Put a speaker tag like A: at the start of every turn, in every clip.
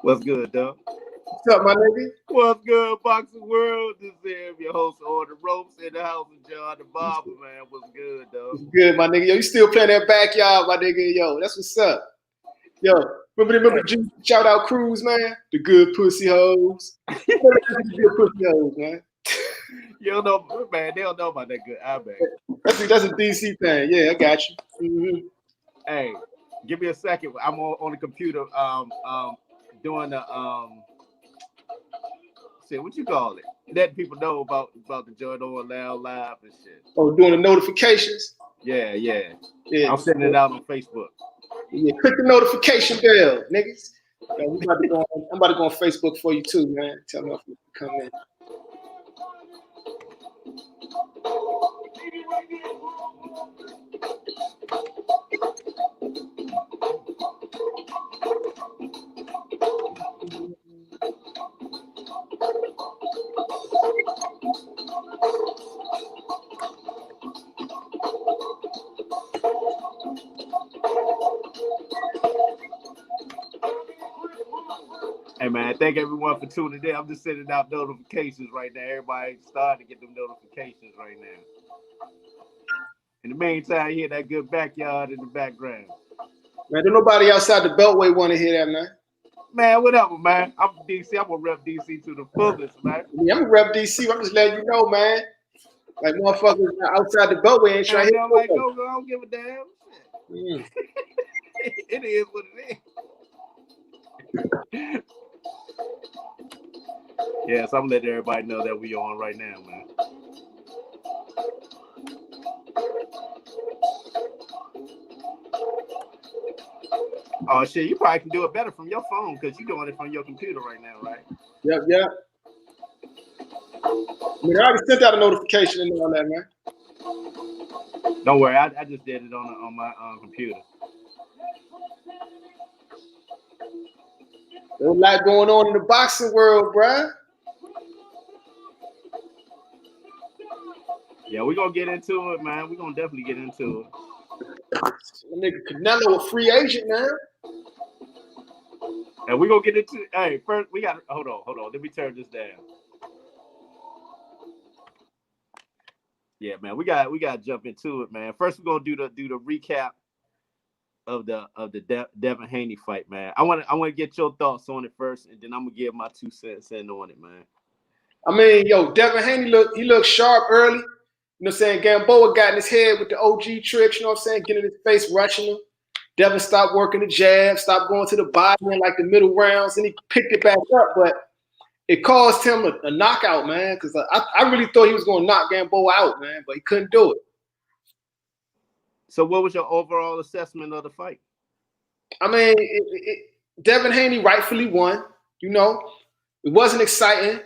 A: What's good, Doug?
B: What's up, my nigga?
A: What's good, Boxing World? This is your host on the ropes in the house with John the Barber, man. What's good, Doug?
B: What's good, my nigga? Yo, you still playing that backyard, my nigga? Yo, that's what's up. Yo, remember G shout out Cruz, man? The good pussy hoes. The good pussy hoes, man.
A: You don't know, man. They don't know about that good eye, man.
B: That's a DC thing. Yeah, I got you. Mm-hmm.
A: Hey, give me a second. I'm on the computer doing the shit, what you call it? Letting people know about the joint on Loud Live and shit.
B: Oh, doing the notifications?
A: Yeah. I'm sending it out on Facebook.
B: Yeah, click the notification bell, niggas. Yo, I'm about to go on Facebook for you too, man. Tell me if you can come in.
A: Hey man, thank everyone for tuning in. I'm just sending out notifications right now. Everybody starting to get them notifications right now. In the meantime, you hear that good backyard in the background.
B: Man, don't nobody outside the Beltway want to hear that, man.
A: Man, whatever, man. I'm from DC. I'm gonna rep DC to the fullest, man.
B: Yeah, I'm gonna rep DC. I'm just letting you know, man. Like motherfuckers outside the Beltway ain't trying to hit.
A: I'm like, no, I don't give a damn. It is what it is. Yes, I'm letting everybody know that we on right now, man. Oh shit, you probably can do it better from your phone because you're doing it from your computer right now, right?
B: Yep. I mean, I already sent out a notification and all that, man.
A: Don't worry, I just did it on my computer.
B: There's a lot going on in the boxing world, bruh.
A: Yeah, we're gonna get into it, man. We're gonna definitely get into it.
B: That nigga Canelo a free agent now.
A: And we're gonna get into it. Hey, first we got hold on. Let me turn this down. Yeah, man, we gotta jump into it, man. First, we're gonna do the recap of the Devin Haney fight, man. I wanna get your thoughts on it first, and then I'm gonna give my 2 cents in on it, man.
B: I mean, yo, Devin Haney looked sharp early. You know what I'm saying? Gamboa got in his head with the OG tricks, you know what I'm saying? Getting in his face, rushing him. Devin stopped working the jab, stopped going to the body in like the middle rounds, and he picked it back up, but it caused him a knockout, man, because I really thought he was going to knock Gamboa out, man, but he couldn't do it.
A: So what was your overall assessment of the fight?
B: I mean, Devin Haney rightfully won. You know, it wasn't exciting.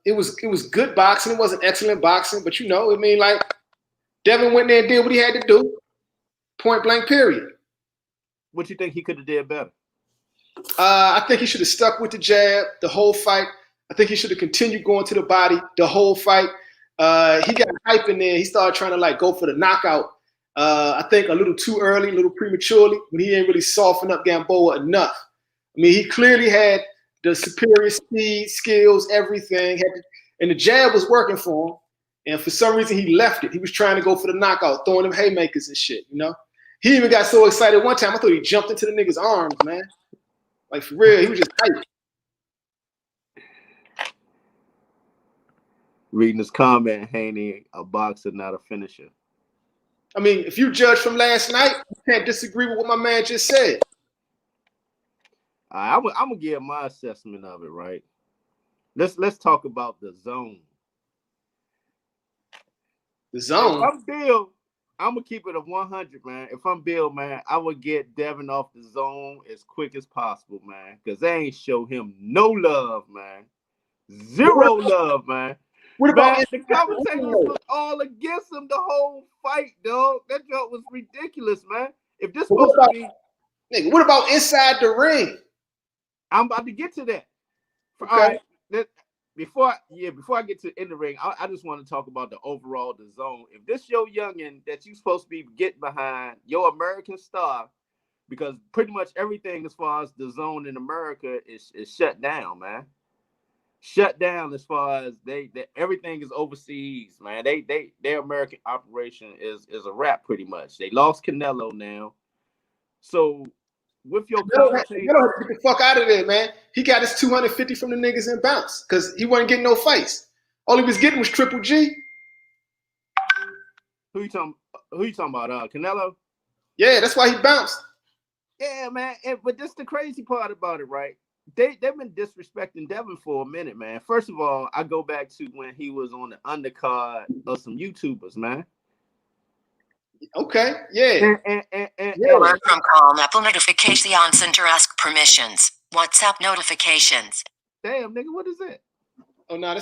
B: It was good boxing. It wasn't excellent boxing, but you know, I mean, like Devin went there and did what he had to do. Point blank, period.
A: What you think he could have did better?
B: I think he should have stuck with the jab the whole fight. I think he should have continued going to the body the whole fight. He got hype in there. He started trying to like go for the knockout. I think a little too early, a little prematurely, when he didn't really soften up Gamboa enough. I mean, he clearly had the superior speed, skills, everything, and the jab was working for him. And for some reason, he left it. He was trying to go for the knockout, throwing them haymakers and shit, you know? He even got so excited one time, I thought he jumped into the nigga's arms, man. Like, for real, he was just hyped.
A: Reading this comment, Haney, a boxer, not a finisher.
B: I mean, if you judge from last night, you can't disagree with what my man just said.
A: I'm gonna give my assessment of it, right? Let's talk about the zone.
B: The zone.
A: If I'm Bill, I'm gonna keep it a 100, man. If I'm Bill, man, I would get Devin off the zone as quick as possible, man, because they ain't show him no love, man. Zero love, man.
B: What about
A: the commentators was all against him the whole fight, dog? That joke was ridiculous, man. If this supposed to be,
B: nigga, what about inside the ring?
A: I'm about to get to that.
B: Okay.
A: All right, before I get to in the ring, I just want to talk about the overall DAZN. If this your youngin that you supposed to be getting behind, your American star, because pretty much everything as far as DAZN in America is shut down, man. Shut down as far as they everything is overseas, man. Their American operation is a wrap pretty much. They lost Canelo now. So with your commentator,
B: get the fuck out of there, man. He got his 250 from the niggas and bounce because he wasn't getting no fights. All he was getting was Triple G.
A: Who you talking about? Canelo?
B: Yeah, that's why he bounced.
A: Yeah, man. But this the crazy part about it, right? They've been disrespecting Devin for a minute, man. First of all, I go back to when he was on the undercard of some YouTubers, man.
B: Okay, yeah.
C: Alert from Calm Apple notification center. Ask permissions. WhatsApp notifications.
A: Damn, nigga, what is it?
B: Oh no,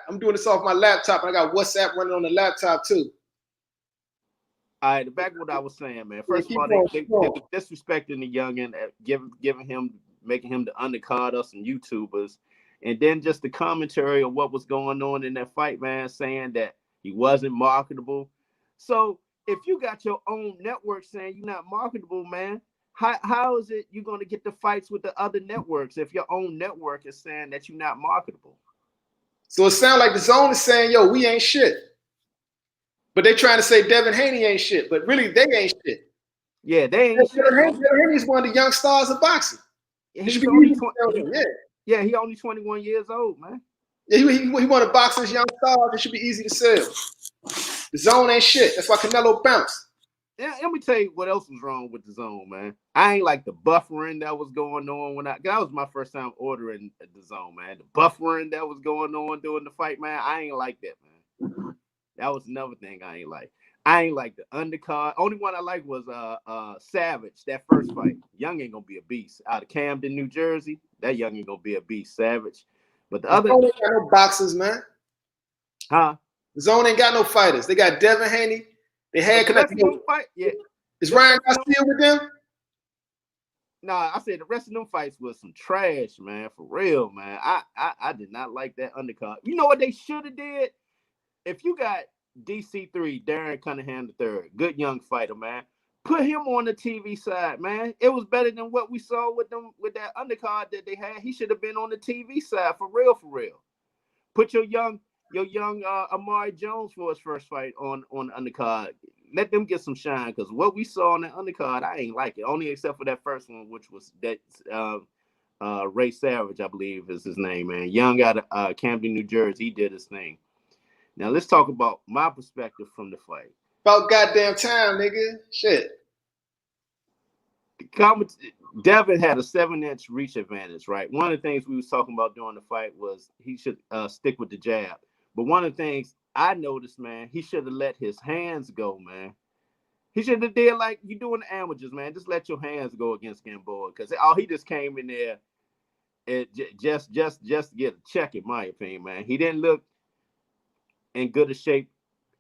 B: I'm doing this off my laptop. I got WhatsApp running on the laptop too.
A: All right, back to what I was saying, man. First of all, they disrespecting the youngin, giving him, making him the undercard of some YouTubers, and then just the commentary of what was going on in that fight, man, saying that he wasn't marketable. So if you got your own network saying you're not marketable, man, how is it you're going to get the fights with the other networks if your own network is saying that you're not marketable?
B: So it sounds like DAZN is saying, yo, we ain't shit. But they trying to say Devin Haney ain't shit, but really they ain't shit.
A: Yeah, they ain't shit.
B: Devin Haney is one of the young stars of boxing.
A: He's only 21 years old, man.
B: Yeah, he one of boxing's young stars. It should be easy to sell. DAZN ain't shit. That's why Canelo bounced.
A: Yeah, let me tell you what else was wrong with DAZN, man. I ain't like the buffering that was going on that was my first time ordering DAZN, man. The buffering that was going on during the fight, man. I ain't like that, man. That was another thing I ain't like. I ain't like the undercard. Only one I like was Savage, that first fight. Young ain't gonna be a beast. Out of Camden, New Jersey, that young ain't gonna be a beast, Savage. But the other
B: ain't got no boxers, man.
A: Huh?
B: DAZN ain't got no fighters. They got Devin Haney. They had
A: fight. Yeah.
B: Is Ryan Garcia with them?
A: Nah, I said the rest of them fights was some trash, man. For real, man. I did not like that undercard. You know what they should have did? If you got DC3, Darren Cunningham III, good young fighter, man, put him on the TV side, man. It was better than what we saw with that undercard that they had. He should have been on the TV side for real. Put your young Amari Jones for his first fight on the undercard. Let them get some shine, because what we saw on that undercard, I ain't like it. Only except for that first one, which was that Ray Savage, I believe is his name, man. Young out of Camden, New Jersey, he did his thing. Now let's talk about my perspective from the fight.
B: About goddamn time, nigga. Shit.
A: Devin had a 7-inch reach advantage, right? One of the things we was talking about during the fight was he should stick with the jab. But one of the things I noticed, man, he should have let his hands go, man. He should have did like you do in the amateurs, man. Just let your hands go against Gamboa, because he just came in there and just get a check, in my opinion, man. He didn't look in good a shape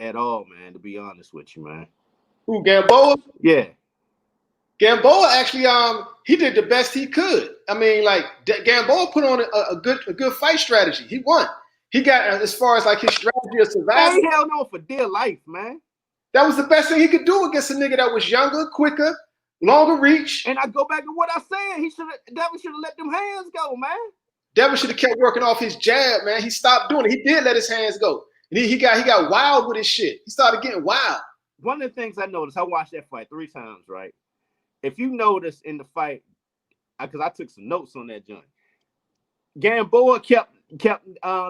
A: at all, man, to be honest with you, man.
B: Who, Gamboa?
A: Yeah.
B: Gamboa actually, he did the best he could. I mean, like Gamboa put on a good fight strategy. He won. He got as far as like his strategy of survival.
A: He held on for dear life, man.
B: That was the best thing he could do against a nigga that was younger, quicker, longer reach.
A: And I go back to what I said. Devin should have let them hands go, man.
B: Devin should have kept working off his jab, man. He stopped doing it. He did let his hands go. And he got wild with his shit. He started getting wild.
A: One of the things I noticed, I watched that fight 3 times, right? If you notice in the fight, because I took some notes on that joint, Gamboa kept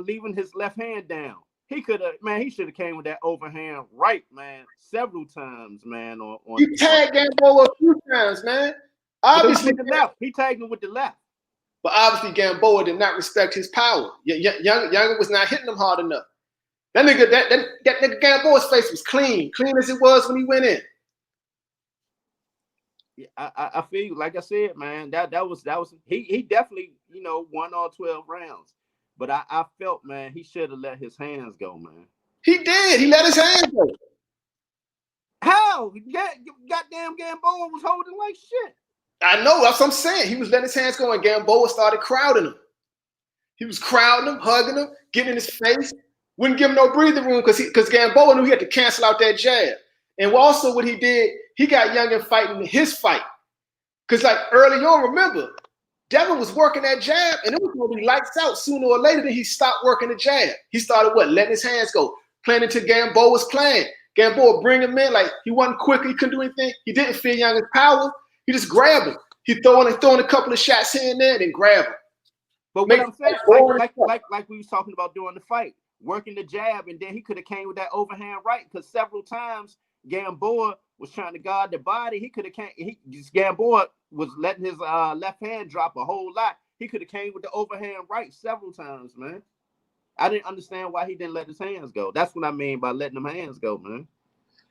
A: leaving his left hand down. He should have came with that overhand right, man, several times, man.
B: He tagged Gamboa a few times, man. Obviously,
A: with the left. He tagged him with the left.
B: But obviously, Gamboa did not respect his power. Younger was not hitting him hard enough. That nigga Gamboa's face was clean as it was when he went in.
A: Yeah, I feel like I said, man, that was he definitely, won all 12 rounds. But I felt, man, he should have let his hands go, man.
B: He did. He let his hands go.
A: How? Goddamn Gamboa was holding like shit.
B: I know. That's what I'm saying. He was letting his hands go, and Gamboa started crowding him. He was crowding him, hugging him, getting in his face. Wouldn't give him no breathing room because Gamboa knew he had to cancel out that jab. And also what he did, he got Youngin fighting his fight. Because like early on, remember, Devin was working that jab, and it was going to be lights out sooner or later. Then he stopped working the jab. He started letting his hands go, playing into Gamboa's plan. Gamboa bring him in like he wasn't quick, he couldn't do anything. He didn't fear Youngin's power. He just grabbed him. He throwing a couple of shots here and there, and then grab him.
A: But what I'm saying, like we was talking about during the fight, working the jab, and then he could have came with that overhand right, because several times Gamboa was trying to guard the body. He could have came. Gamboa was letting his left hand drop a whole lot. He could have came with the overhand right several times, man. I didn't understand why he didn't let his hands go. That's what I mean by letting them hands go, man.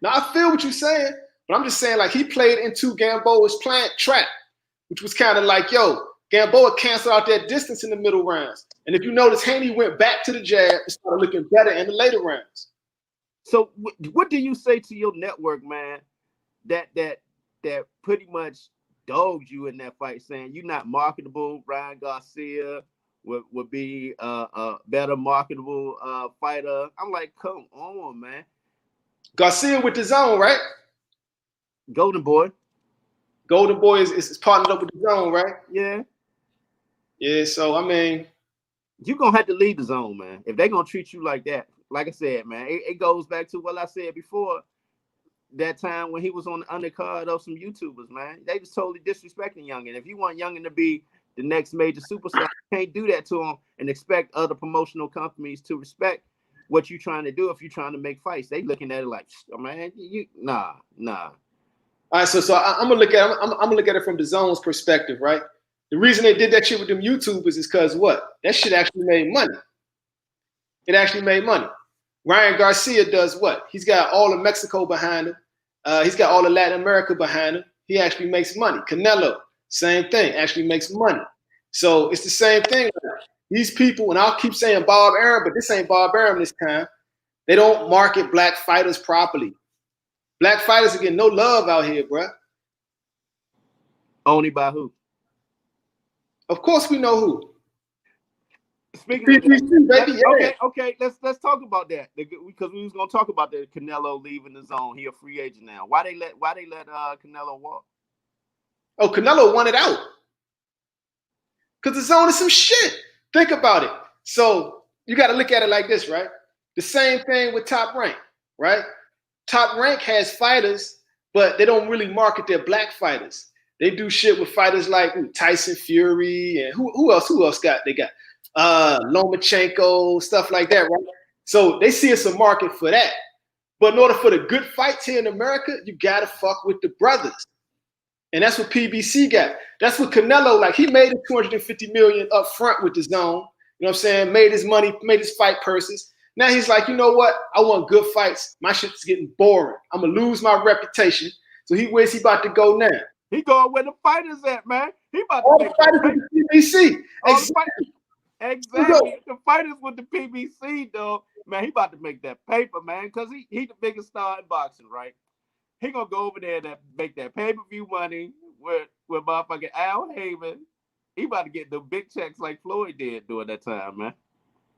B: Now I feel what you're saying, but I'm just saying like he played into Gamboa's trap, which was kind of like, yo, Gamboa canceled out that distance in the middle rounds. And if you notice, Haney went back to the jab and started looking better in the later rounds.
A: So what do you say to your network, man, that pretty much dogged you in that fight, saying you're not marketable? Ryan Garcia would be a better marketable fighter. I'm like, come on, man.
B: Garcia with DAZN, right?
A: Golden Boy.
B: Golden Boy is partnered up with DAZN, right?
A: Yeah.
B: Yeah, so I mean,
A: you're gonna have to leave DAZN, man. If they're gonna treat you like that, like I said, man, it goes back to what I said before. That time when he was on the undercard of some YouTubers, man, they just totally disrespecting Youngin. If you want Youngin to be the next major superstar, you can't do that to him and expect other promotional companies to respect what you're trying to do. If you're trying to make fights, they looking at it like, man, nah. All
B: right, so I'm gonna look at it from DAZN's perspective, right? The reason they did that shit with them YouTubers is because what? That shit actually made money. It actually made money. Ryan Garcia does what? He's got all of Mexico behind him. He's got all of Latin America behind him. He actually makes money. Canelo, same thing, actually makes money. So it's the same thing. These people, and I'll keep saying Bob Arum, but this ain't Bob Arum this time. They don't market black fighters properly. Black fighters are getting no love out here, bruh.
A: Only by who?
B: Of course we know who.
A: Speaking of
B: PBC, baby, yeah.
A: Okay, let's talk about that, because we was gonna talk about the Canelo leaving the zone. He a free agent now. Why they let Canelo walk?
B: Oh, Canelo wanted out because the zone is some shit. Think about it. So you got to look at it like this, right? The same thing with Top Rank, right? Top Rank has fighters, but they don't really market their black fighters. They do shit with fighters like Tyson Fury and who else? Who else got? They got Lomachenko, stuff like that, right? So they see it's a market for that. But in order for the good fights here in America, you gotta fuck with the brothers. And that's what PBC got. That's what Canelo, like, he made it $250 million up front with the zone. You know what I'm saying? Made his money, made his fight purses. Now he's like, you know what? I want good fights. My shit's getting boring. I'm gonna lose my reputation. So where's he about to go now?
A: He going where the fighters at, man. He about to
B: all the fighters with the PBC.
A: Exactly. The fighters with the PBC, though, man, he about to make that paper, man, because he the biggest star in boxing, right? He gonna go over there and make that pay-per-view money with motherfucking Al Haymon. He about to get the big checks like Floyd did during that time, man.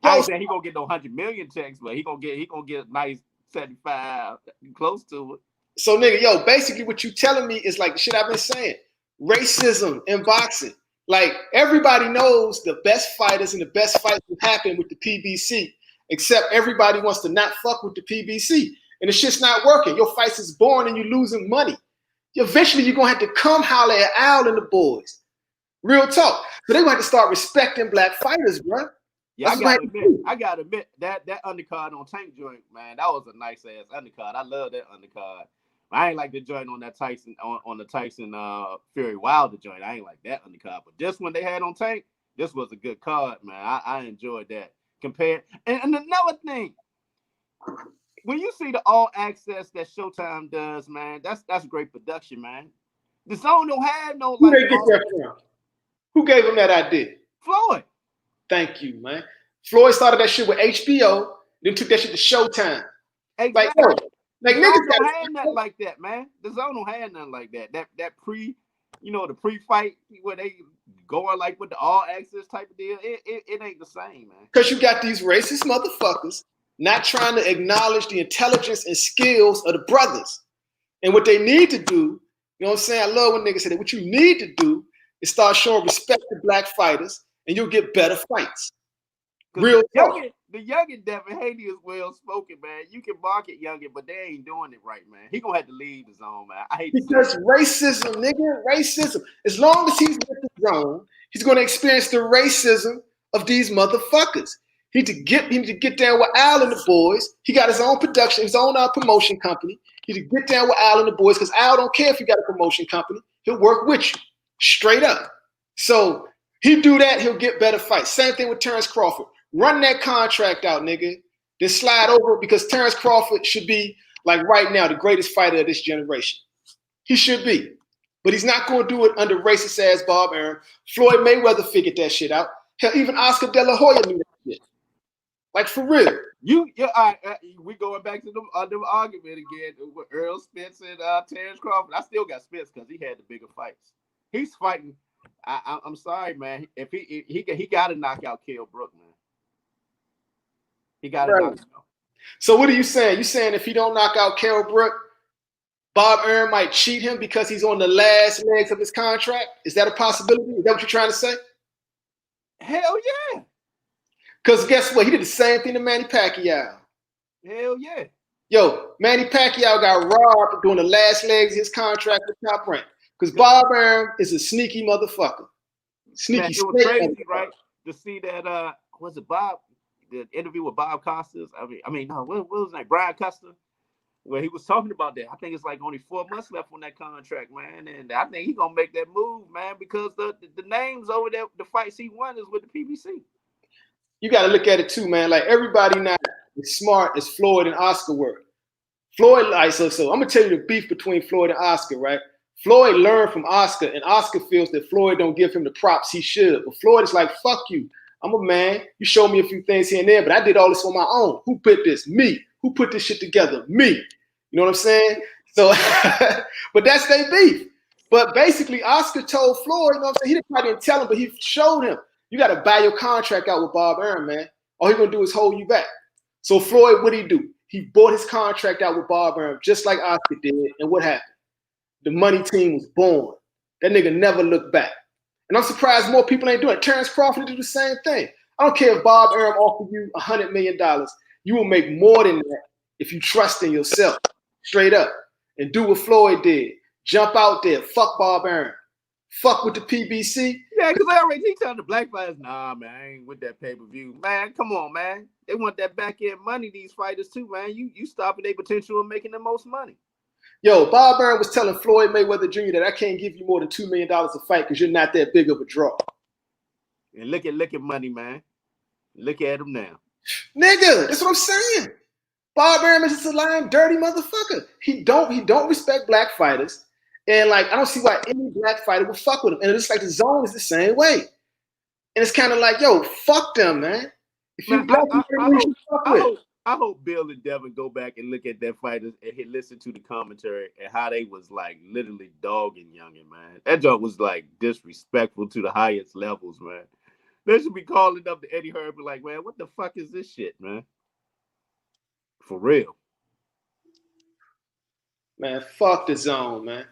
A: I ain't saying he gonna get no 100 million checks, but he gonna get nice 75, close to it.
B: So nigga, yo, basically what you telling me is like the shit I've been saying. Racism in boxing. Like, everybody knows the best fighters and the best fights will happen with the PBC, except everybody wants to not fuck with the PBC. And the shit's not working. Your fights is boring and you're losing money. Eventually, you're going to have to come holler at Al and the boys. Real talk. So they're going to have to start respecting black fighters, bro.
A: Yeah, I gotta admit that undercard on Tank joint, man, that was a nice ass undercard. I love that undercard. I ain't like the joint on that Tyson on the Tyson Fury Wilder joint. I ain't like that undercard. But this one they had on Tank, this was a good card, man. I enjoyed that. Compared and another thing, when you see the all access that Showtime does, man, that's great production, man. The zone don't have no
B: Who they get that from? Who gave them that idea?
A: Floyd.
B: Thank you, man. Floyd started that shit with HBO, then took that shit to Showtime.
A: Exactly.
B: Like
A: the
B: niggas
A: don't have nothing like that, man. The zone don't have nothing like that. That pre, the pre-fight where they going like with the all access type of deal, it ain't the same, man.
B: Because you got these racist motherfuckers not trying to acknowledge the intelligence and skills of the brothers. And what they need to do, you know what I'm saying? I love when niggas say that. What you need to do is start showing respect to black fighters, and you'll get better fights. Real talk.
A: The youngin Devin Haney is well spoken, man. You can market youngin, but they ain't doing it right, man. He gonna have to leave the zone, man. I hate
B: because racism, nigga, racism. As long as he's with the zone, he's gonna experience the racism of these motherfuckers. He need to get down with Al and the boys. He got his own production, his own promotion company. He need to get down with Al and the boys because Al don't care if you got a promotion company. He'll work with you, straight up. So he do that, he'll get better fights. Same thing with Terrence Crawford. Run that contract out, nigga. Then slide over because Terrence Crawford should be, like right now, the greatest fighter of this generation. He should be. But he's not going to do it under racist ass Bob Arum. Floyd Mayweather figured that shit out. Hell, even Oscar De La Hoya knew that shit. Like, for real.
A: We going back to them argument again with Earl Spence and Terrence Crawford. I still got Spence because he had the bigger fights. He's fighting. I'm sorry, man. If he got to knock out Kell Brook, man. He got to knock him out.
B: So what are you saying? You saying if he don't knock out Kell Brook, Bob Arum might cheat him because he's on the last legs of his contract? Is that a possibility? Is that what you're trying to say?
A: Hell yeah.
B: Because guess what? He did the same thing to Manny Pacquiao.
A: Hell yeah.
B: Yo, Manny Pacquiao got robbed doing the last legs of his contract with Top Rank. Because Bob Arum is a sneaky motherfucker. Sneaky.
A: Man, it was crazy, right? To see that, was it Bob? The interview with Bob Costas. What was his name? Brian Custer, where he was talking about that. I think it's like only 4 months left on that contract, man. And I think he's gonna make that move, man, because the names over there, the fights he won is with the PBC.
B: You got to look at it too, man. Like everybody now is smart as Floyd and Oscar were. Floyd, like so I'm gonna tell you the beef between Floyd and Oscar, right? Floyd learned from Oscar, and Oscar feels that Floyd don't give him the props he should. But Floyd is like, fuck you. I'm a man. You show me a few things here and there, but I did all this on my own. Who put this? Me. Who put this shit together? Me. You know what I'm saying? So, but that's their beef. But basically, Oscar told Floyd, you know what I'm saying? He probably didn't tell him, but he showed him. You got to buy your contract out with Bob Arum, man. All he's going to do is hold you back. So Floyd, what did he do? He bought his contract out with Bob Arum, just like Oscar did. And what happened? The money team was born. That nigga never looked back. And I'm surprised more people ain't doing it. Terrence Crawford did the same thing. I don't care if Bob Arum offered you $100 million. You will make more than that if you trust in yourself, straight up. And do what Floyd did. Jump out there. Fuck Bob Arum. Fuck with the PBC.
A: Yeah, because they already telling the black fighters, nah, man, I ain't with that pay-per-view. Man, come on, man. They want that back-end money, these fighters, too, man. You stopping their potential of making the most money.
B: Yo, Bob Arum was telling Floyd Mayweather Jr. that I can't give you more than $2 million a fight because you're not that big of a draw.
A: And look at money, man. Look at him now.
B: Nigga, that's what I'm saying. Bob Arum is just a lying, dirty motherfucker. He don't respect black fighters. And like, I don't see why any black fighter would fuck with him. And it's like the zone is the same way. And it's kind of like, yo, fuck them, man. If you black,
A: I hope Bill and Devin go back and look at their fighters and listen to the commentary and how they was like literally dogging youngin, man. That joke was like disrespectful to the highest levels, man. They should be calling up to Eddie Hearn like, man, what the fuck is this shit, man? For real.
B: Man, fuck the zone, man.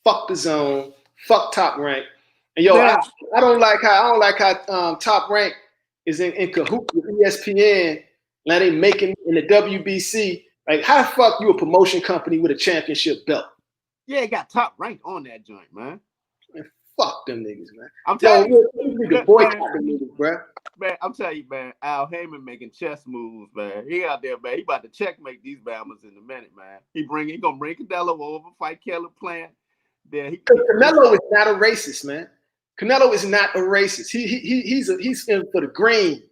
B: Fuck the zone. Fuck Top Rank. And yo, I don't like how Top Rank is in cahoots with ESPN. Now they making in the WBC. Like, how the fuck you a promotion company with a championship belt?
A: Yeah, it got Top Rank on that joint, man.
B: Fuck them niggas, man.
A: I'm telling you,
B: niggas, bro.
A: Man, I'm telling you, man. Al Haymon making chess moves, man. He out there, man. He about to checkmate these Bammers in a minute, man. He gonna bring Canelo over, fight Caleb Plant. Then
B: Canelo is not a racist, man. Canelo is not a racist. He's in for the green.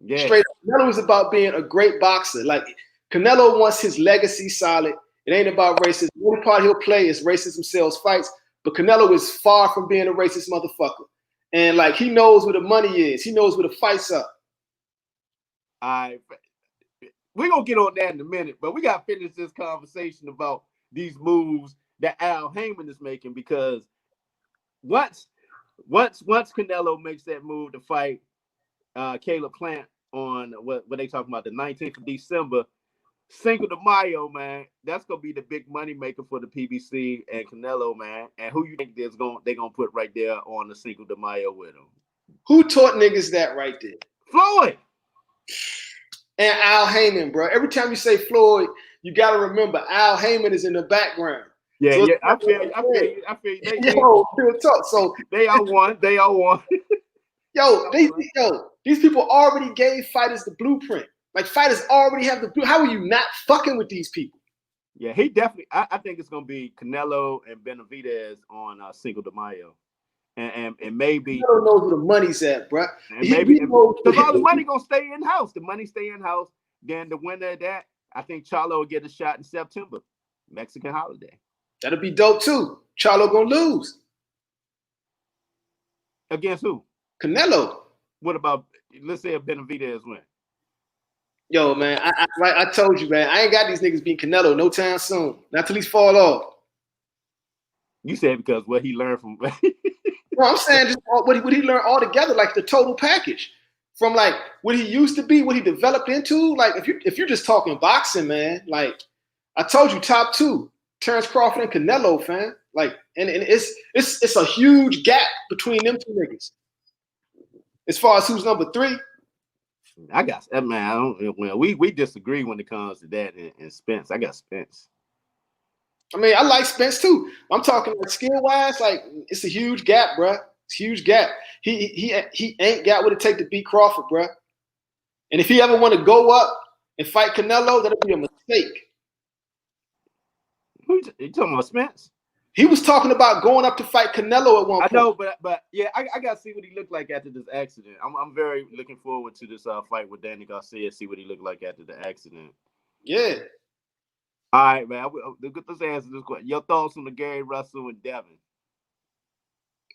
A: Yeah.
B: Straight up. Canelo is about being a great boxer. Like, Canelo wants his legacy solid. It ain't about racism. The only part he'll play is racism sells fights. But Canelo is far from being a racist motherfucker. And like, he knows where the money is. He knows where the fights are.
A: We're gonna get on that in a minute, but we gotta finish this conversation about these moves that Al Haymon is making, because once once Canelo makes that move to fight Caleb Plant on what they talking about, the 19th of December, Cinco de Mayo, man, that's gonna be the big money maker for the PBC and Canelo, man. And who you think they're gonna put right there on the Cinco de Mayo with him?
B: Who taught niggas that right there?
A: Floyd
B: and Al Haymon, bro. Every time you say Floyd, you gotta remember Al Haymon is in the background.
A: Yeah,
B: so
A: yeah, I feel you.
B: Yo, real talk. So
A: they all won.
B: These people already gave fighters the blueprint. Like fighters already have the blueprint. How are you not fucking with these people?
A: Yeah, he definitely. I think it's gonna be Canelo and Benavidez on Cinco de Mayo, and maybe
B: I don't know who the money's at, bro.
A: And maybe because all the money gonna stay in house. The money stay in house. Then the winner of that, I think Charlo will get a shot in September, Mexican holiday.
B: That'll be dope too. Charlo gonna lose
A: against who?
B: Canelo.
A: What about, let's say, if Benavidez win?
B: Yo, man, I told you, man, I ain't got these niggas beating Canelo no time soon. Not till he's fall off.
A: You said because what he learned from.
B: No, I'm saying just what he learned all together, like the total package, from like what he used to be, what he developed into. Like if you're just talking boxing, man, like I told you, top two, Terrence Crawford and Canelo, fam. Like, and it's a huge gap between them two niggas. As far as who's number three.
A: I got, man, we disagree when it comes to that and Spence. I got Spence.
B: I mean, I like Spence too. I'm talking like skill wise, like it's a huge gap, bro. It's a huge gap. He ain't got what it take to beat Crawford, bro. And if he ever want to go up and fight Canelo, that'll be a mistake.
A: Who you talking about, Spence?
B: He was talking about going up to fight Canelo at one point.
A: I know, but yeah, I got to see what he looked like after this accident. I'm very looking forward to this fight with Danny Garcia. See what he looked like after the accident.
B: Yeah.
A: All right, man. Let's answer this question. Your thoughts on the Gary Russell and Devin?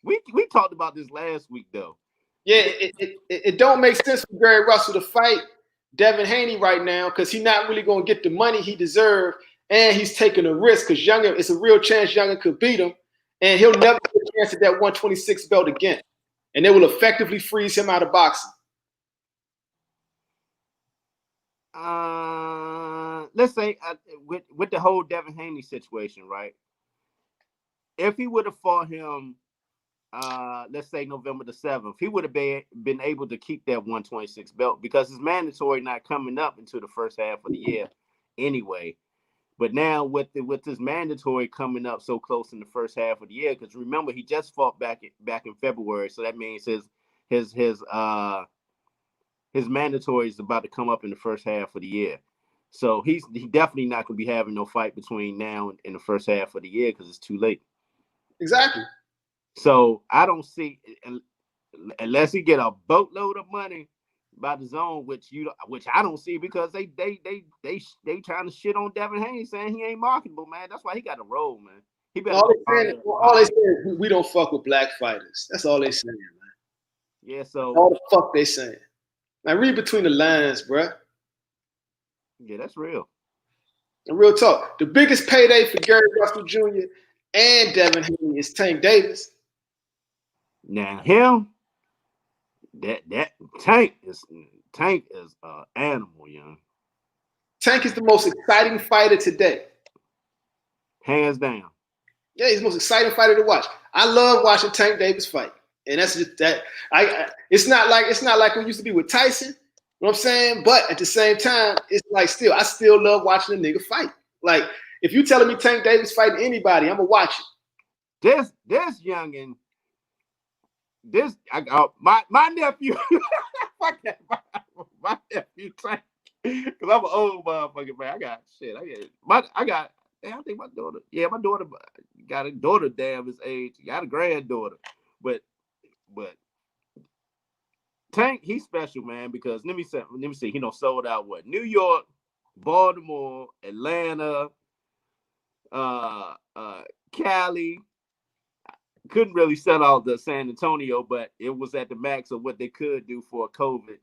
A: We talked about this last week, though.
B: Yeah, it don't make sense for Gary Russell to fight Devin Haney right now because he's not really going to get the money he deserves, and he's taking a risk because Younger, it's a real chance Younger could beat him, and he'll never get a chance at that 126 belt again, and they will effectively freeze him out of boxing.
A: Let's say with the whole Devin Haney situation, right? If he would have fought him, let's say November the 7th, he would have been able to keep that 126 belt because it's mandatory not coming up until the first half of the year anyway. But now with this mandatory coming up so close in the first half of the year, because remember he just fought back in February, so that means his mandatory is about to come up in the first half of the year. So he definitely not going to be having no fight between now and the first half of the year because it's too late.
B: Exactly.
A: So I don't see, unless he get a boatload of money by the zone, which I don't see because they trying to shit on Devin Haney saying he ain't marketable, man. That's why he got to roll, man. He better
B: all they saying is we don't fuck with black fighters. That's all they saying, man.
A: Yeah, so
B: all the fuck they saying. Now read between the lines, bruh.
A: Yeah, that's real.
B: And real talk. The biggest payday for Gary Russell Jr. and Devin Haney is Tank Davis.
A: Now him, that Tank is an animal, young.
B: Tank is the most exciting fighter today.
A: Hands down.
B: Yeah, he's the most exciting fighter to watch. I love watching Tank Davis fight. And that's just that. It's not like we used to be with Tyson. You know what I'm saying? But at the same time, it's like I still love watching a nigga fight. Like if you telling me Tank Davis fighting anybody, I'm gonna watch
A: it. This youngin, my nephew, my nephew Tank, because I'm an old motherfucker, man. I think my daughter. Yeah, my daughter got a daughter damn his age. Got a granddaughter, but Tank, he's special, man, because let me see, he sold out what? New York, Baltimore, Atlanta, Cali. Couldn't really sell out the San Antonio, but it was at the max of what they could do for COVID.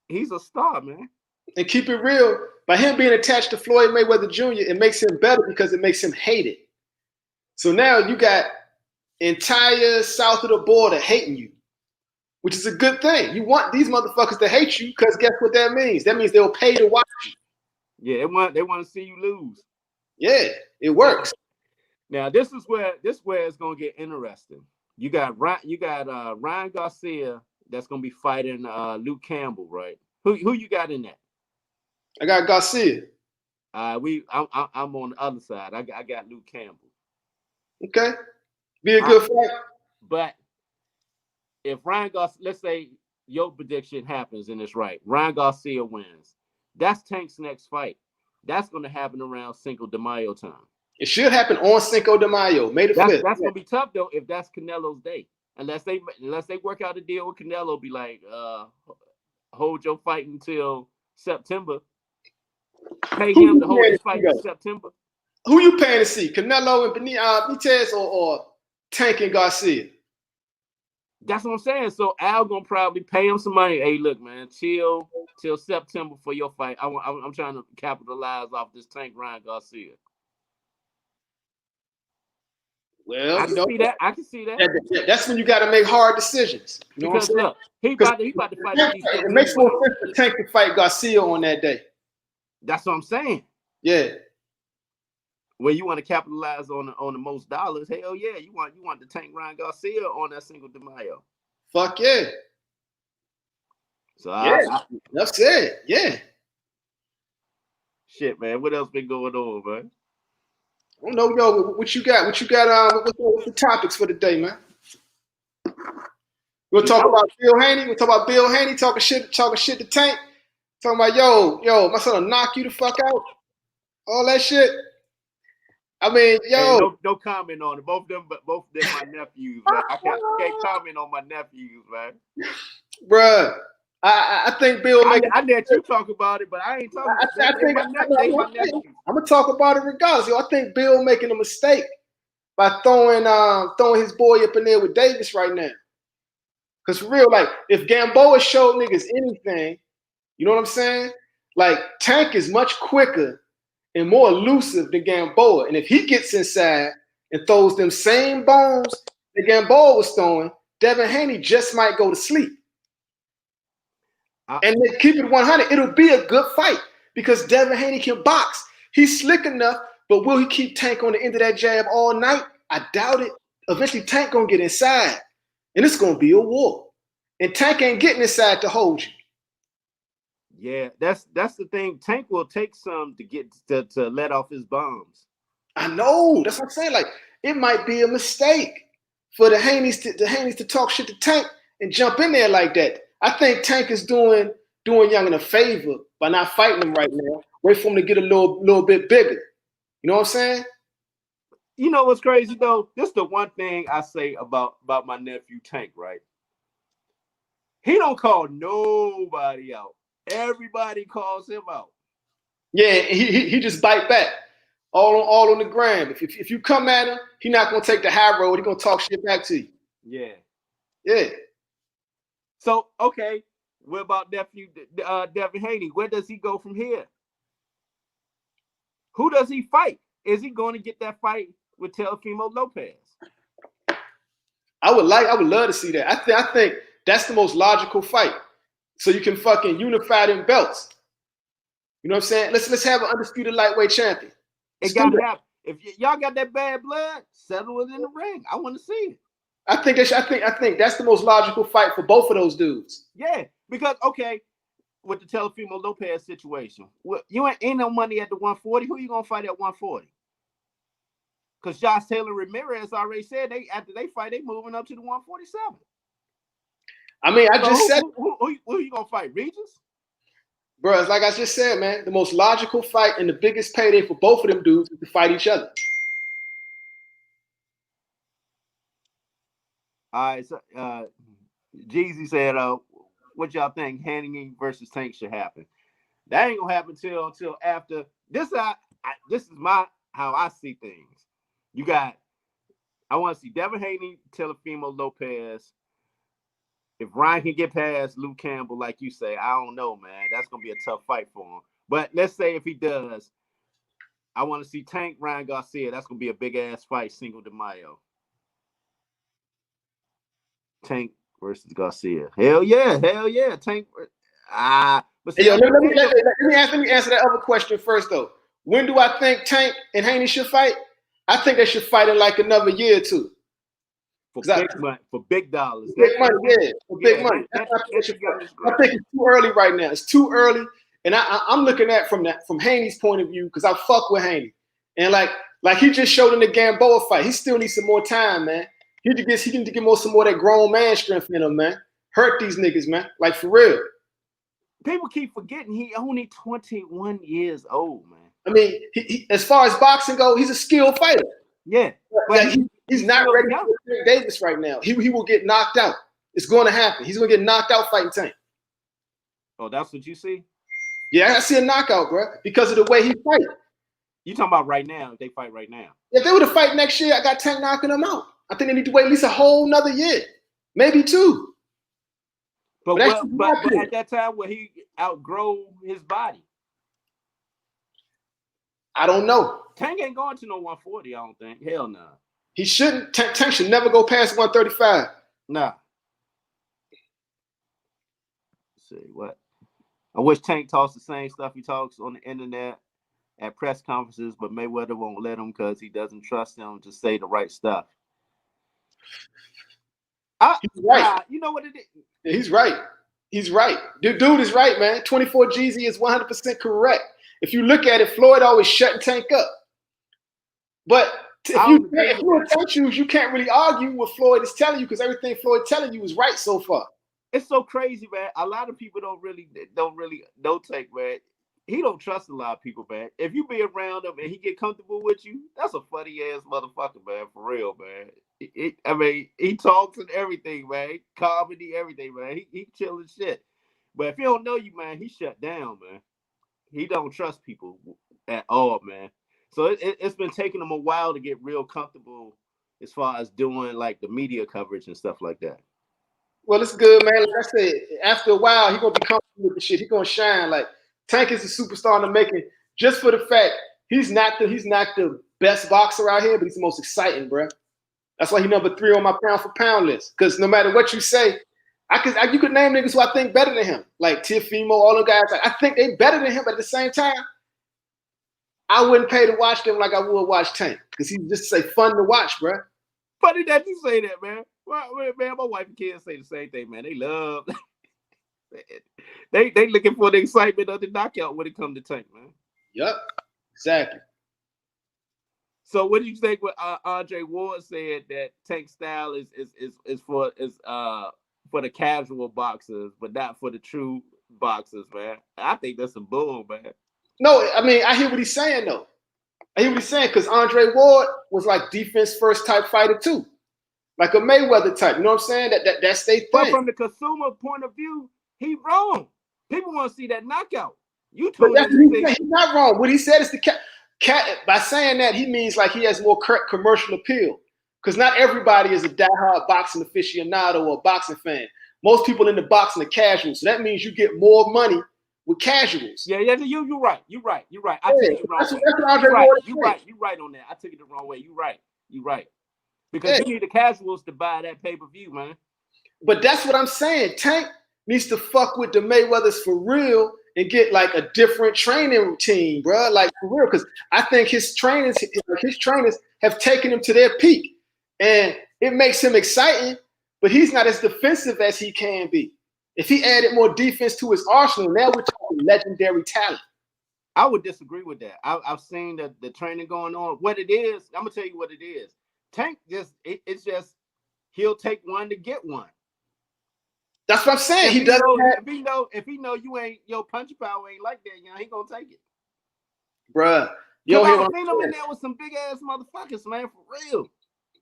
A: He's a star, man.
B: And keep it real, by him being attached to Floyd Mayweather Jr., it makes him better because it makes him hated. So now you got entire south of the border hating you, which is a good thing. You want these motherfuckers to hate you because guess what that means? That means they'll pay to watch you.
A: Yeah, they want to see you lose.
B: Yeah, it works.
A: Now this is where it's gonna get interesting. You got Ryan Garcia that's gonna be fighting Luke Campbell, right? Who you got in that?
B: I got Garcia.
A: I'm on the other side. I got Luke Campbell.
B: Okay, be a good fight.
A: But if Ryan Garcia, let's say your prediction happens and it's right, Ryan Garcia wins. That's Tank's next fight. That's going to happen around Cinco de Mayo time.
B: It should happen on Cinco de Mayo, May the 5th.
A: That's going to be tough though if that's Canelo's day. Unless they work out a deal with Canelo, be like, hold your fight until September. Pay him to hold his fight in September.
B: Who you paying to see? Canelo and Benitez or Tank and Garcia?
A: That's what I'm saying. So Al gonna probably pay him some money. Hey, look, man, chill till September for your fight. I'm trying to capitalize off this Tank Ryan Garcia.
B: Well,
A: I can see that.
B: That's when you got to make hard decisions. You know
A: because
B: what I'm
A: look, he about to fight.
B: It makes more sense for Tank to fight Garcia on that day.
A: That's what I'm saying.
B: Yeah.
A: When you want to capitalize on the most dollars, hell yeah, you want the Tank Ryan Garcia on that Cinco de Mayo.
B: Fuck yeah.
A: So
B: that's it. Yeah.
A: Shit, man. What else been going on, man?
B: I don't know, yo. What you got? What's the topics for the day, man? We'll talk about Bill Haney. We'll talk about Bill Haney talking shit to Tank. Talking about yo, my son will knock you the fuck out. All that shit. I mean, yo.
A: Hey, no comment on it. Both of them my nephews, man. I can't comment on my nephews, man.
B: Bruh, I think Bill.
A: I let you talk about it, but I ain't talking. My nephews.
B: I'm gonna talk about it regardless. Yo, I think Bill making a mistake by throwing his boy up in there with Davis right now. Cause for real, like if Gamboa showed niggas anything, you know what I'm saying? Like Tank is much quicker and more elusive than Gamboa. And if he gets inside and throws them same bones that Gamboa was throwing, Devin Haney just might go to sleep. And then keep it 100, it'll be a good fight because Devin Haney can box. He's slick enough, but will he keep Tank on the end of that jab all night? I doubt it. Eventually, Tank gonna get inside, and it's gonna be a war. And Tank ain't getting inside to hold you.
A: Yeah, that's the thing. Tank will take some to get to let off his bombs.
B: I know. That's what I'm saying. Like it might be a mistake for the Haneys to talk shit to Tank and jump in there like that. I think Tank is doing Youngin a favor by not fighting him right now. Wait for him to get a little bit bigger. You know what I'm saying?
A: You know what's crazy though? This is the one thing I say about my nephew Tank, right? He don't call nobody out. Everybody calls him out.
B: Yeah, he just bite back. All on the gram. If you come at him, he's not gonna take the high road. He's gonna talk shit back to you.
A: Yeah.
B: Yeah.
A: So okay, what about nephew Devin Haney? Where does he go from here? Who does he fight? Is he going to get that fight with Teofimo Lopez?
B: I would love to see that. I think that's the most logical fight. So you can fucking unify them belts. You know what I'm saying? Let's have an undisputed lightweight champion.
A: It got to happen. If y'all got that bad blood, settle it in the ring. I want to see it.
B: I think that's the most logical fight for both of those dudes.
A: Yeah, because okay, with the Teofimo Lopez situation, you ain't no money at the 140. Who you gonna fight at 140? Because Josh Taylor Ramirez already said after they fight, they moving up to the 147.
B: I mean,
A: who you gonna fight? Regis?
B: Bro, it's like I just said, man. The most logical fight and the biggest payday for both of them dudes is to fight each other.
A: All right, so Geezy said, what y'all think Haney versus Tank should happen? That ain't gonna happen till after this. This is how I see things. I want to see Devin Haney, Teofimo Lopez. If Ryan can get past Luke Campbell, like you say, I don't know, man. That's gonna be a tough fight for him. But let's say if he does, I want to see Tank Ryan Garcia. That's gonna be a big ass fight, Cinco de Mayo. Tank versus Garcia. Hell yeah, Tank. But see,
B: Hey, yo, let me answer that other question first though. When do I think Tank and Haney should fight? I think they should fight in like another year or two.
A: For big money, for big dollars.
B: Big money, yeah, for big money. I think it's too early right now. It's too early, and I'm looking at from Haney's point of view because I fuck with Haney, and like he just showed in the Gamboa fight, he still needs some more time, man. He need to get some more of that grown man strength in him, man. Hurt these niggas, man. Like for real.
A: People keep forgetting he only 21 years old, man.
B: I mean, he as far as boxing go, he's a skilled fighter.
A: Yeah,
B: but he's not ready for Davis right now. He will get knocked out. It's going to happen. He's going to get knocked out fighting Tank.
A: Oh, that's what you see?
B: Yeah, I see a knockout, bro, because of the way he fight.
A: You talking about right now? If they fight right now?
B: If they were to fight next year, I got Tank knocking them out. I think they need to wait at least a whole nother year, maybe two.
A: But at that time, will he outgrow his body?
B: I don't know.
A: Tank ain't going to no 140, I don't think. Hell no. Nah.
B: He shouldn't. Tank should never go past 135.
A: Nah. Let's see what. I wish Tank talks the same stuff he talks on the internet at press conferences, but Mayweather won't let him because he doesn't trust him to say the right stuff.
B: He's right.
A: You know what it is?
B: Yeah, he's right. He's right. Dude is right, man. 24 Geezy is 100% correct. If you look at it, Floyd always shutting Tank up. But if you're a Tank shoes, you can't really argue what Floyd is telling you because everything Floyd telling you is right so far.
A: It's so crazy, man. A lot of people don't really know Tank, man. He don't trust a lot of people, man. If you be around him and he get comfortable with you, that's a funny ass motherfucker, man. For real, man. I mean, he talks and everything, man. Comedy, everything, man. He chilling shit. But if he don't know you, man, he shut down, man. He don't trust people at all, man. So it's been taking him a while to get real comfortable as far as doing like the media coverage and stuff like that.
B: Well, it's good, man. Like I said, after a while, he's gonna be comfortable with the shit. He's gonna shine. Like Tank is a superstar in the making, just for the fact he's not the best boxer out here, but he's the most exciting, bro. That's why he's number 3 on my pound for pound list. Because no matter what you say, you could name niggas who I think better than him, like Tiafimo, all them guys. I think they better than him, but at the same time, I wouldn't pay to watch them like I would watch Tank because he's just fun to watch, bro.
A: Funny that you say that, man. Well, man, my wife and kids say the same thing, man. They love, they looking for the excitement of the knockout when it comes to Tank, man.
B: Yep, exactly.
A: So, what do you think? What Andre Ward said that Tank's style is for the casual boxers, but not for the true boxers, man. I think that's some bull, man.
B: No, I mean I hear what he's saying though. I hear what he's saying because Andre Ward was like defense first type fighter too. Like a Mayweather type, you know what I'm saying? That's their thing.
A: But from the consumer point of view, he wrong. People want to see that knockout. You told him
B: he's not wrong. What he said is the cat. By saying that, he means like he has more commercial appeal. Because not everybody is a diehard boxing aficionado or boxing fan. Most people in the boxing are casuals. So that means you get more money with casuals.
A: Yeah, you're right. You're right. I took it the wrong way. You're right on that. I took it the wrong way. You're right. Because you need the casuals to buy that pay-per-view, man.
B: But that's what I'm saying. Tank needs to fuck with the Mayweathers for real and get like a different training routine, bro. Like for real, because I think his trainers have taken him to their peak, and it makes him exciting. But he's not as defensive as he can be. If he added more defense to his arsenal, now we're talking legendary talent.
A: I would disagree with that. I've seen the training going on. What it is, I'm gonna tell you what it is. Tank it's just he'll take one to get one.
B: That's what I'm saying.
A: If he know you ain't your punch power ain't like that, he gonna take it.
B: Bruh.
A: I've seen him in there with some big ass motherfuckers, man, for real.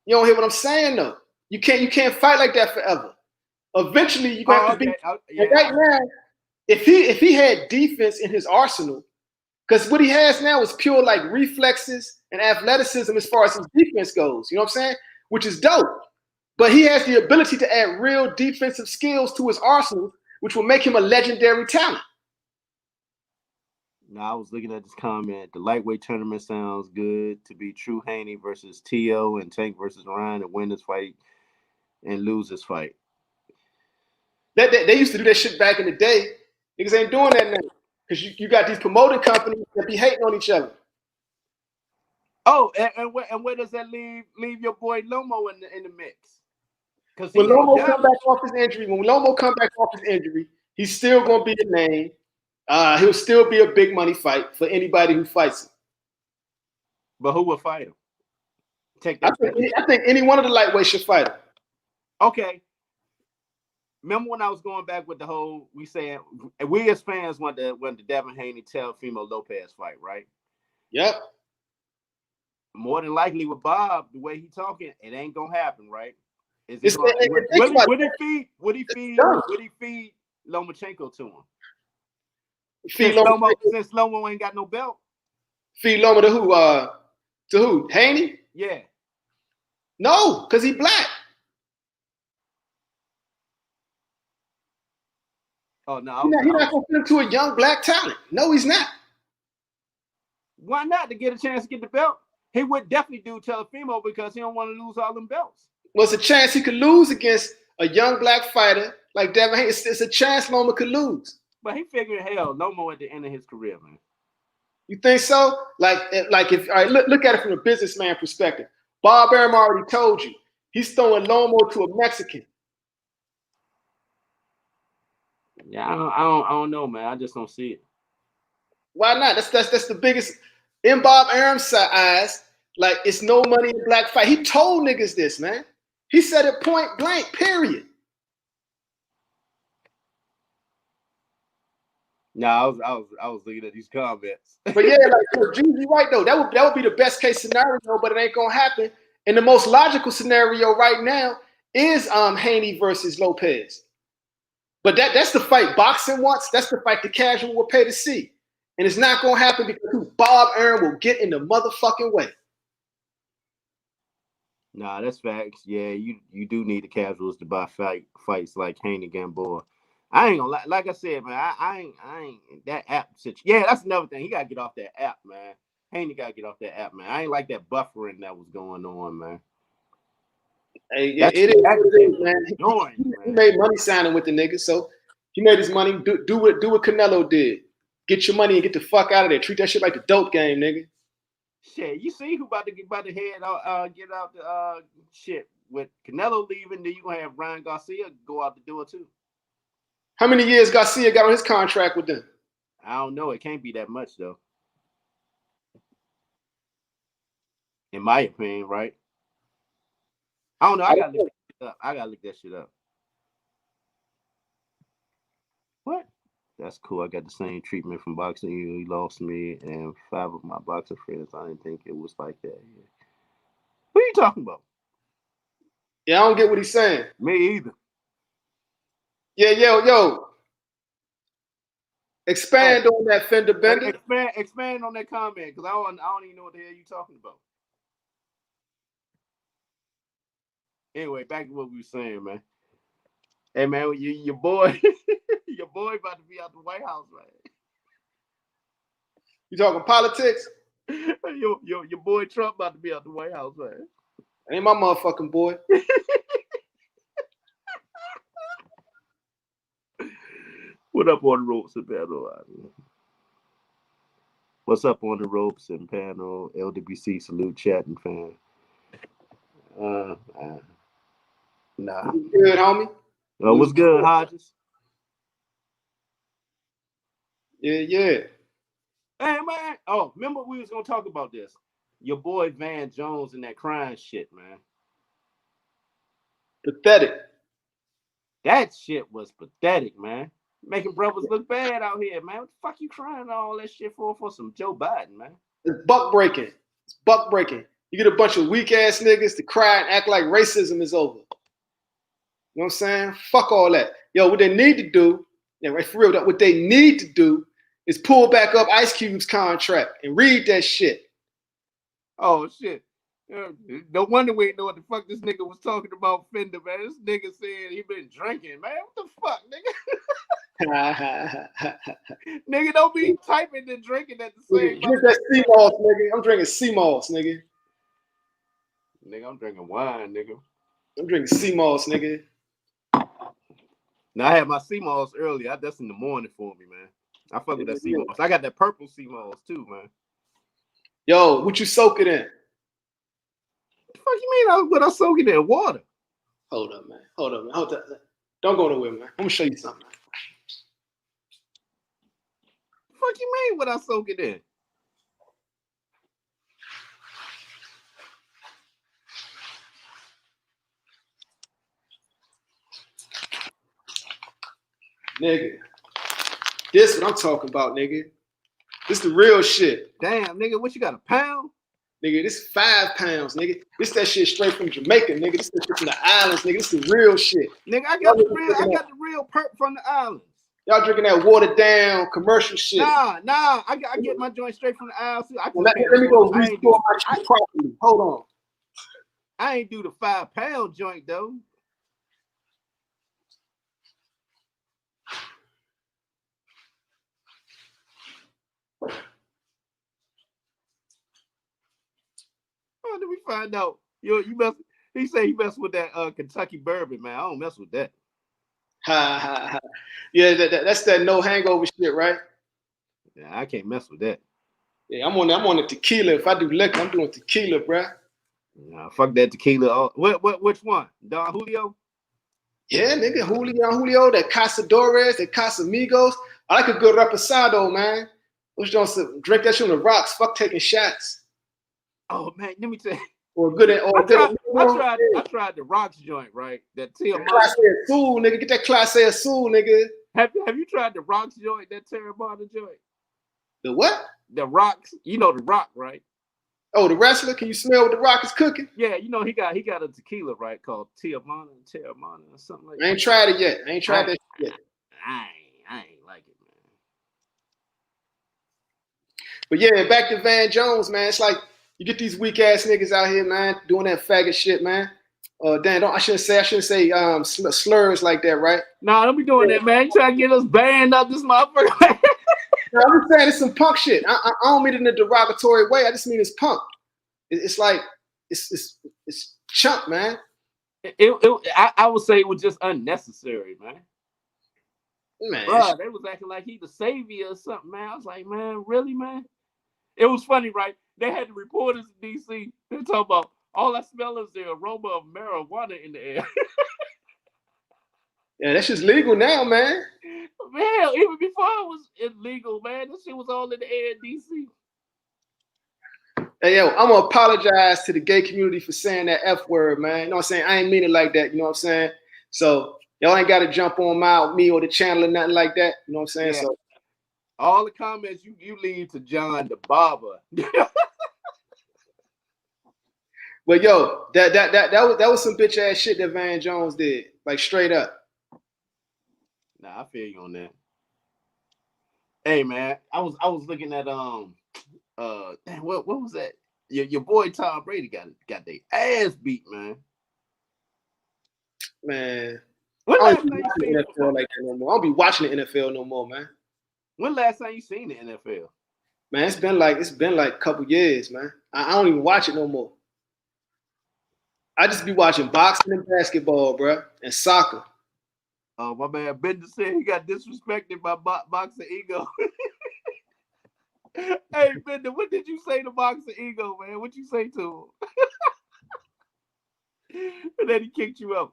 B: You don't hear what I'm saying though. You can't fight like that forever. Eventually you're gonna have to be right now. If he had defense in his arsenal, because what he has now is pure like reflexes and athleticism as far as his defense goes. You know what I'm saying? Which is dope. But he has the ability to add real defensive skills to his arsenal, which will make him a legendary talent.
A: Now I was looking at this comment. The lightweight tournament sounds good to be true. Haney versus Teo and Tank versus Ryan and win this fight and lose this fight.
B: They used to do that shit back in the day. Niggas ain't doing that now. Because you got these promoting companies that be hating on each other.
A: Oh, and where does that leave your boy Lomo in the mix? Because
B: when Lomo come back off his injury, he's still gonna be a name. He'll still be a big money fight for anybody who fights him.
A: But who will fight him?
B: I think any one of the lightweights should fight him.
A: Okay. Remember when I was going back with the whole we as fans want the Devin Haney Teofimo Lopez fight, right?
B: Yep. More
A: than likely with Bob, the way he talking, it ain't gonna happen, right? Would he feed Lomachenko to him? Since Lomo ain't got no belt.
B: Feed Loma to who? To who? Haney?
A: Yeah.
B: No, because he black.
A: Oh no,
B: he's not gonna fit him to a young black talent. No, he's not.
A: Why not? To get a chance to get the belt? He would definitely do Teofimo because he don't want to lose all them belts.
B: Well, it's a chance he could lose against a young black fighter like Devin Haney. It's a chance Loma could lose.
A: But he figured, hell, Lomo at the end of his career, man.
B: You think so? Like if all right, look at it from a businessman perspective. Bob Arum already told you he's throwing Lomo to a Mexican.
A: Yeah, I don't know, man. I just don't see it.
B: Why not? That's the biggest in Bob Arum's eyes. Like it's no money in black fight. He told niggas this, man. He said it point blank. Period.
A: No, I was looking at these comments.
B: But yeah, like Geezy right though. That would be the best case scenario, but it ain't gonna happen. And the most logical scenario right now is Haney versus Lopez. But that's the fight boxing wants. That's the fight the casual will pay to see. And it's not gonna happen because Bob Arum will get in the motherfucking way.
A: Nah, that's facts. Yeah, you do need the casuals to buy fights like Haney Gamboa. I ain't gonna lie. Like I said, man, I ain't that app situation. Yeah, that's another thing. He gotta get off that app, man. Haney gotta get off that app, man. I ain't like that buffering that was going on, man.
B: Hey, it is, man. He made money signing with the niggas, so he made his money. Do what Canelo did. Get your money and get the fuck out of there. Treat that shit like the dope game, nigga.
A: Shit, you see who about to get out the shit with Canelo leaving? Then you gonna have Ryan Garcia go out the door too.
B: How many years Garcia got on his contract with them?
A: I don't know. It can't be that much though, in my opinion, right? I don't know. I gotta look that shit up. I gotta look that shit up. What? That's cool. I got the same treatment from boxing. He lost me and 5 of my boxing friends. I didn't think it was like that. Yeah. What are you talking about?
B: Yeah, I don't get what he's saying.
A: Me either.
B: Yeah, yo. Expand on that Fender Bender.
A: Expand on that comment because I don't even know what the hell you're talking about. Anyway, back to what we were saying, man. Hey, man, your boy, your boy about to be out the White House, man.
B: You talking politics?
A: Your boy Trump about to be out the White House, man.
B: That ain't my motherfucking boy.
A: What up on the ropes and panel? What's up on the ropes and panel? LWC salute chatting fan. Nah.
B: Good, homie.
A: What's good, Hodges?
B: Yeah.
A: Hey, man. Oh, remember we was gonna talk about this. Your boy Van Jones and that crying shit, man.
B: Pathetic.
A: That shit was pathetic, man. Making brothers look bad out here, man. What the fuck you crying all that shit for some Joe Biden, man?
B: It's buck breaking. You get a bunch of weak ass niggas to cry and act like racism is over. You know what I'm saying? Fuck all that. Yo, what they need to do, right, for real, what they need to do is pull back up Ice Cube's contract and read that shit.
A: Oh, shit. No wonder we ain't know what the fuck this nigga was talking about Fender, man. This nigga said he been drinking, man. What the fuck, nigga? Nigga, don't be typing and drinking at the same time.
B: Drink that C-Moss, nigga. I'm drinking C-Moss, nigga.
A: Nigga, I'm drinking wine, nigga.
B: I'm drinking C-Moss, nigga.
A: Now I had my sea moss earlier. That's in the morning for me, man. I fuck with that sea moss. I got that purple sea moss too, man.
B: Yo, what you soak it in?
A: What the fuck you mean? What I soak it in water?
B: Hold up, man. Hold up. Don't go nowhere, man. I'm gonna show you something.
A: What the fuck you mean? What I soak it in?
B: Nigga. This what I'm talking about, nigga. This the real shit.
A: Damn, nigga, what you got, a pound?
B: Nigga, this 5 pounds, nigga. This that shit straight from Jamaica, nigga. This that shit from the islands, nigga. This the real shit.
A: Nigga, I got the real perp from the islands.
B: Y'all drinking that watered down commercial shit.
A: Nah, I get my joint straight from the islands.
B: Let me go restore my shit properly. Hold on.
A: I ain't do the 5 pound joint though. Oh, did we find out? You mess. He said he messed with that Kentucky bourbon, man. I don't mess with that.
B: Yeah, that's that no hangover shit, right?
A: Yeah, I can't mess with that.
B: Yeah, I'm on the tequila. If I do liquor, I'm doing tequila, bruh.
A: Nah, fuck that tequila. Which one? Don Julio?
B: Yeah, nigga, Julio, that Casadores, that Casamigos. I like a good reposado, man. Which don't drink that shit on the rocks. Fuck taking shots.
A: Oh man, let me tell you.
B: Or good at
A: I tried the rocks joint, right? That Teo.
B: Class A Azul, nigga. Get that Class A Azul, nigga.
A: Have you tried the rocks joint? That Terramana joint?
B: The what?
A: The rocks. You know the rock, right?
B: Oh, the wrestler. Can you smell what the rock is cooking?
A: Yeah, you know he got a tequila, right? Called Terramana or something like that.
B: I ain't tried it yet. I ain't tried that shit.
A: I ain't like it, man.
B: But yeah, back to Van Jones, man. It's like you get these weak ass niggas out here, man, doing that faggot shit, man. Dan, I shouldn't say slurs like that, right?
A: Nah, don't be doing that, man. You trying to get us banned up this motherfucker.
B: No, I'm just saying it's some punk shit. I don't mean it in a derogatory way. I just mean it's punk. It's like it's chump, man.
A: I would say it was just unnecessary, man.
B: Man,
A: bro, they was acting like he the savior or something, man. I was like, man, really, man? It was funny, right? They had the reporters in D.C. They talking about all I smell is the aroma of marijuana in the air.
B: Yeah, that shit's legal now, man.
A: Man, even before it was illegal, man, this shit was all in the air in D.C.
B: Hey, yo, I'm going to apologize to the gay community for saying that F word, man. You know what I'm saying? I ain't mean it like that, you know what I'm saying? So, y'all ain't got to jump on me or the channel or nothing like that, you know what I'm saying? Yeah. So,
A: all the comments you leave to John the barber.
B: But yo, that was some bitch ass shit that Van Jones did, like straight up.
A: Nah, I feel you on that. Hey man, I was looking at what was that? Your boy Tom Brady got their ass beat, man.
B: Man, I don't be watching the NFL like that no more. I don't be watching the NFL no more, man.
A: When last time you seen the NFL?
B: Man, it's been like a couple years, man. I don't even watch it no more. I just be watching boxing and basketball, bro, and soccer.
A: Oh, my man Bender said he got disrespected by Boxer Ego. Hey, Bender, what did you say to Boxer Ego, man? What you say to him? And then he kicked you out.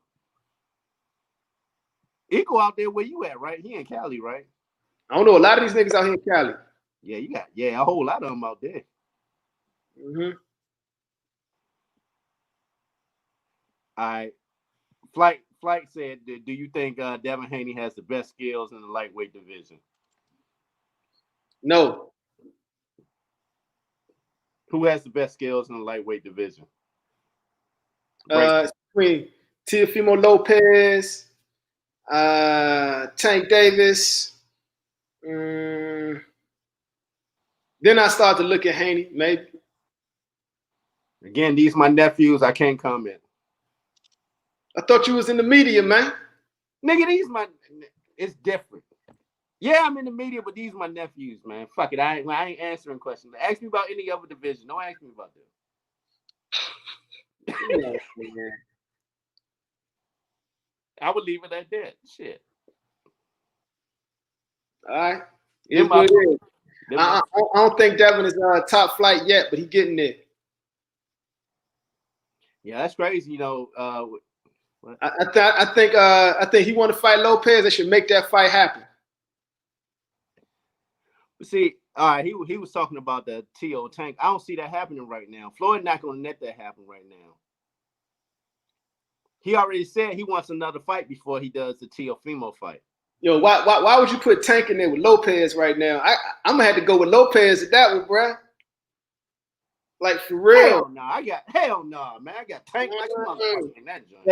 A: Ego out there where you at, right? He in Cali, right?
B: I don't know. A lot of these niggas out here in Cali.
A: Yeah, you got a whole lot of them out there.
B: Mm-hmm.
A: All right. Flight said, do you think Devin Haney has the best skills in the lightweight division?
B: No.
A: Who has the best skills in the lightweight division?
B: Between Teofimo Lopez, Tank Davis. Then I start to look at Haney, maybe.
A: Again, these my nephews. I can't comment.
B: I thought you was in the media, man.
A: Nigga, it's different. Yeah, I'm in the media, but these my nephews, man. Fuck it. I ain't answering questions. Ask me about any other division. Don't ask me about that. I would leave it at that. Shit.
B: All right. It is what it is. I don't think Devin is top flight yet, but he's getting there.
A: Yeah, that's crazy. You know,
B: I think he want to fight Lopez. They should make that fight happen.
A: See, all right, he was talking about the Teo and Tank. I don't see that happening right now. Floyd not gonna let that happen right now. He already said he wants another fight before he does the Teo Fimo fight.
B: Yo, why would you put Tank in there with Lopez right now? I'm gonna have to go with Lopez at that one, bro. Like for real.
A: Hell no, man. I got Tank like a motherfucker in that joint.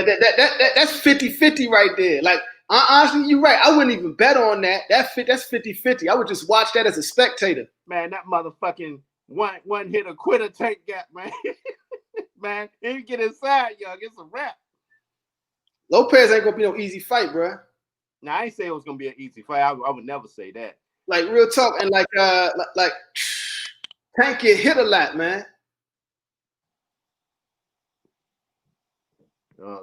B: That's 50-50 right there. Like honestly, you're right. I wouldn't even bet on that. That's 50-50. I would just watch that as a spectator.
A: Man, that motherfucking one hit a quitter Tank got, man. Man, if you get inside, young, it's a wrap.
B: Lopez ain't gonna be no easy fight, bro.
A: Now I ain't say it was gonna be an easy fight. I would never say that.
B: Like real talk, and like Tank get hit a lot, man.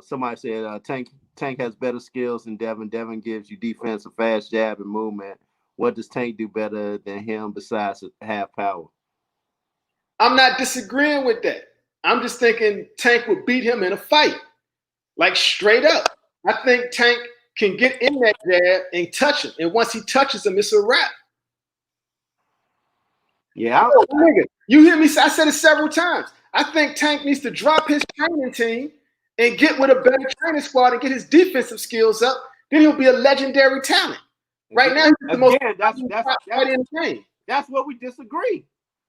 A: Somebody said Tank has better skills than Devin. Devin gives you defense, a fast jab, and movement. What does Tank do better than him besides have power?
B: I'm not disagreeing with that. I'm just thinking Tank would beat him in a fight, like straight up. I think Tank can get in that jab and touch him, and once he touches him, it's a wrap.
A: Yeah,
B: nigga, you hear me? I said it several times. I think Tank needs to drop his training team and get with a better training squad and get his defensive skills up. Then he'll be a legendary talent. Right now, he's the most fight in the game.
A: That's what we disagree.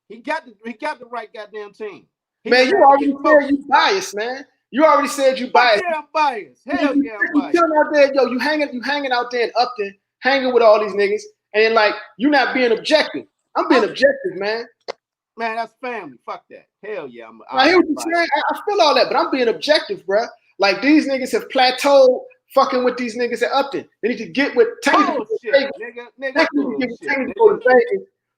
A: He got the right goddamn team.
B: Man, you already said you biased, man. You already said you biased.
A: Yeah, I'm biased. Hell yeah, I'm biased.
B: You out there, yo, you hanging out there in Upton, hanging with all these niggas, and like you not being objective. I'm being objective, man.
A: Man, that's family. Fuck that. Hell yeah.
B: I hear what you're saying. I feel all that, but I'm being objective, bro. Like these niggas have plateaued fucking with these niggas at Upton. They need to get with Tank.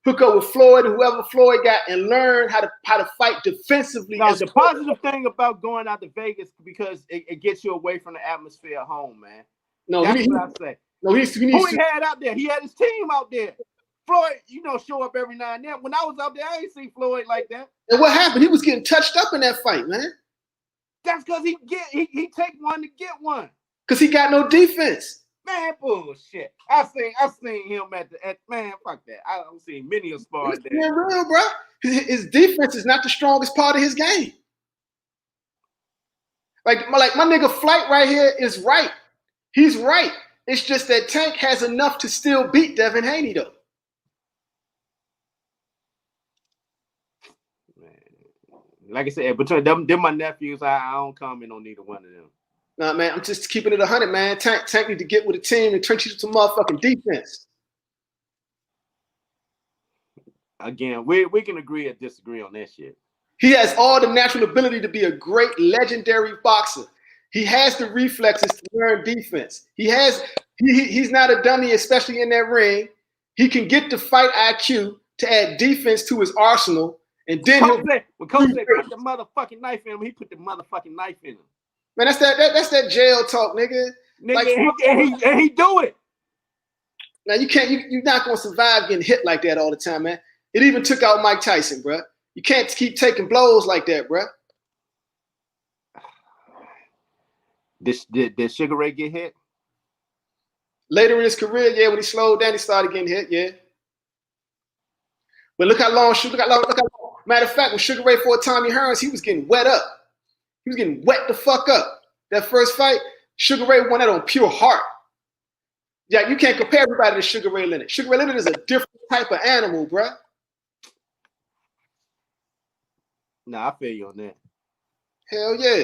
B: Hook up with Floyd, whoever Floyd got, and learn how to fight defensively.
A: No, the positive thing about going out to Vegas because it gets you away from the atmosphere at home, man.
B: No,
A: that's what I say.
B: No, he
A: had out there? He had his team out there. Floyd, show up every now and then. When I was out there, I ain't see Floyd like that.
B: And what happened? He was getting touched up in that fight, man.
A: That's because he take one to get one.
B: Because he got no defense.
A: Man, bullshit. I seen him at man, fuck that. I don't see many of spars there.
B: Being real, bro. His defense is not the strongest part of his game. Like my nigga Flight right here is right. He's right. It's just that Tank has enough to still beat Devin Haney, though.
A: Like I said, between them my nephews, I don't comment on neither one of them.
B: Nah, man, I'm just keeping it 100, man. Tank need to get with a team and turn you to some motherfucking defense.
A: Again, we can agree or disagree on that shit.
B: He has all the natural ability to be a great legendary boxer. He has the reflexes to learn defense. He's not a dummy, especially in that ring. He can get the fight IQ to add defense to his arsenal. And then
A: when Coach said put the motherfucking knife in him, he put the motherfucking knife in him.
B: Man, that's that jail talk, nigga. Like,
A: and he do it.
B: Now you're not gonna survive getting hit like that all the time, man. It even took out Mike Tyson, bro. You can't keep taking blows like that, bro.
A: Did Sugar Ray get hit?
B: Later in his career, yeah, when he slowed down, he started getting hit, yeah. But look how long. Matter of fact, when Sugar Ray fought Tommy Hearns, he was getting wet up. He was getting wet the fuck up. That first fight, Sugar Ray won that on pure heart. Yeah, you can't compare everybody to Sugar Ray Leonard. Sugar Ray Leonard is a different type of animal, bruh.
A: Nah, I feel you on that.
B: Hell yeah.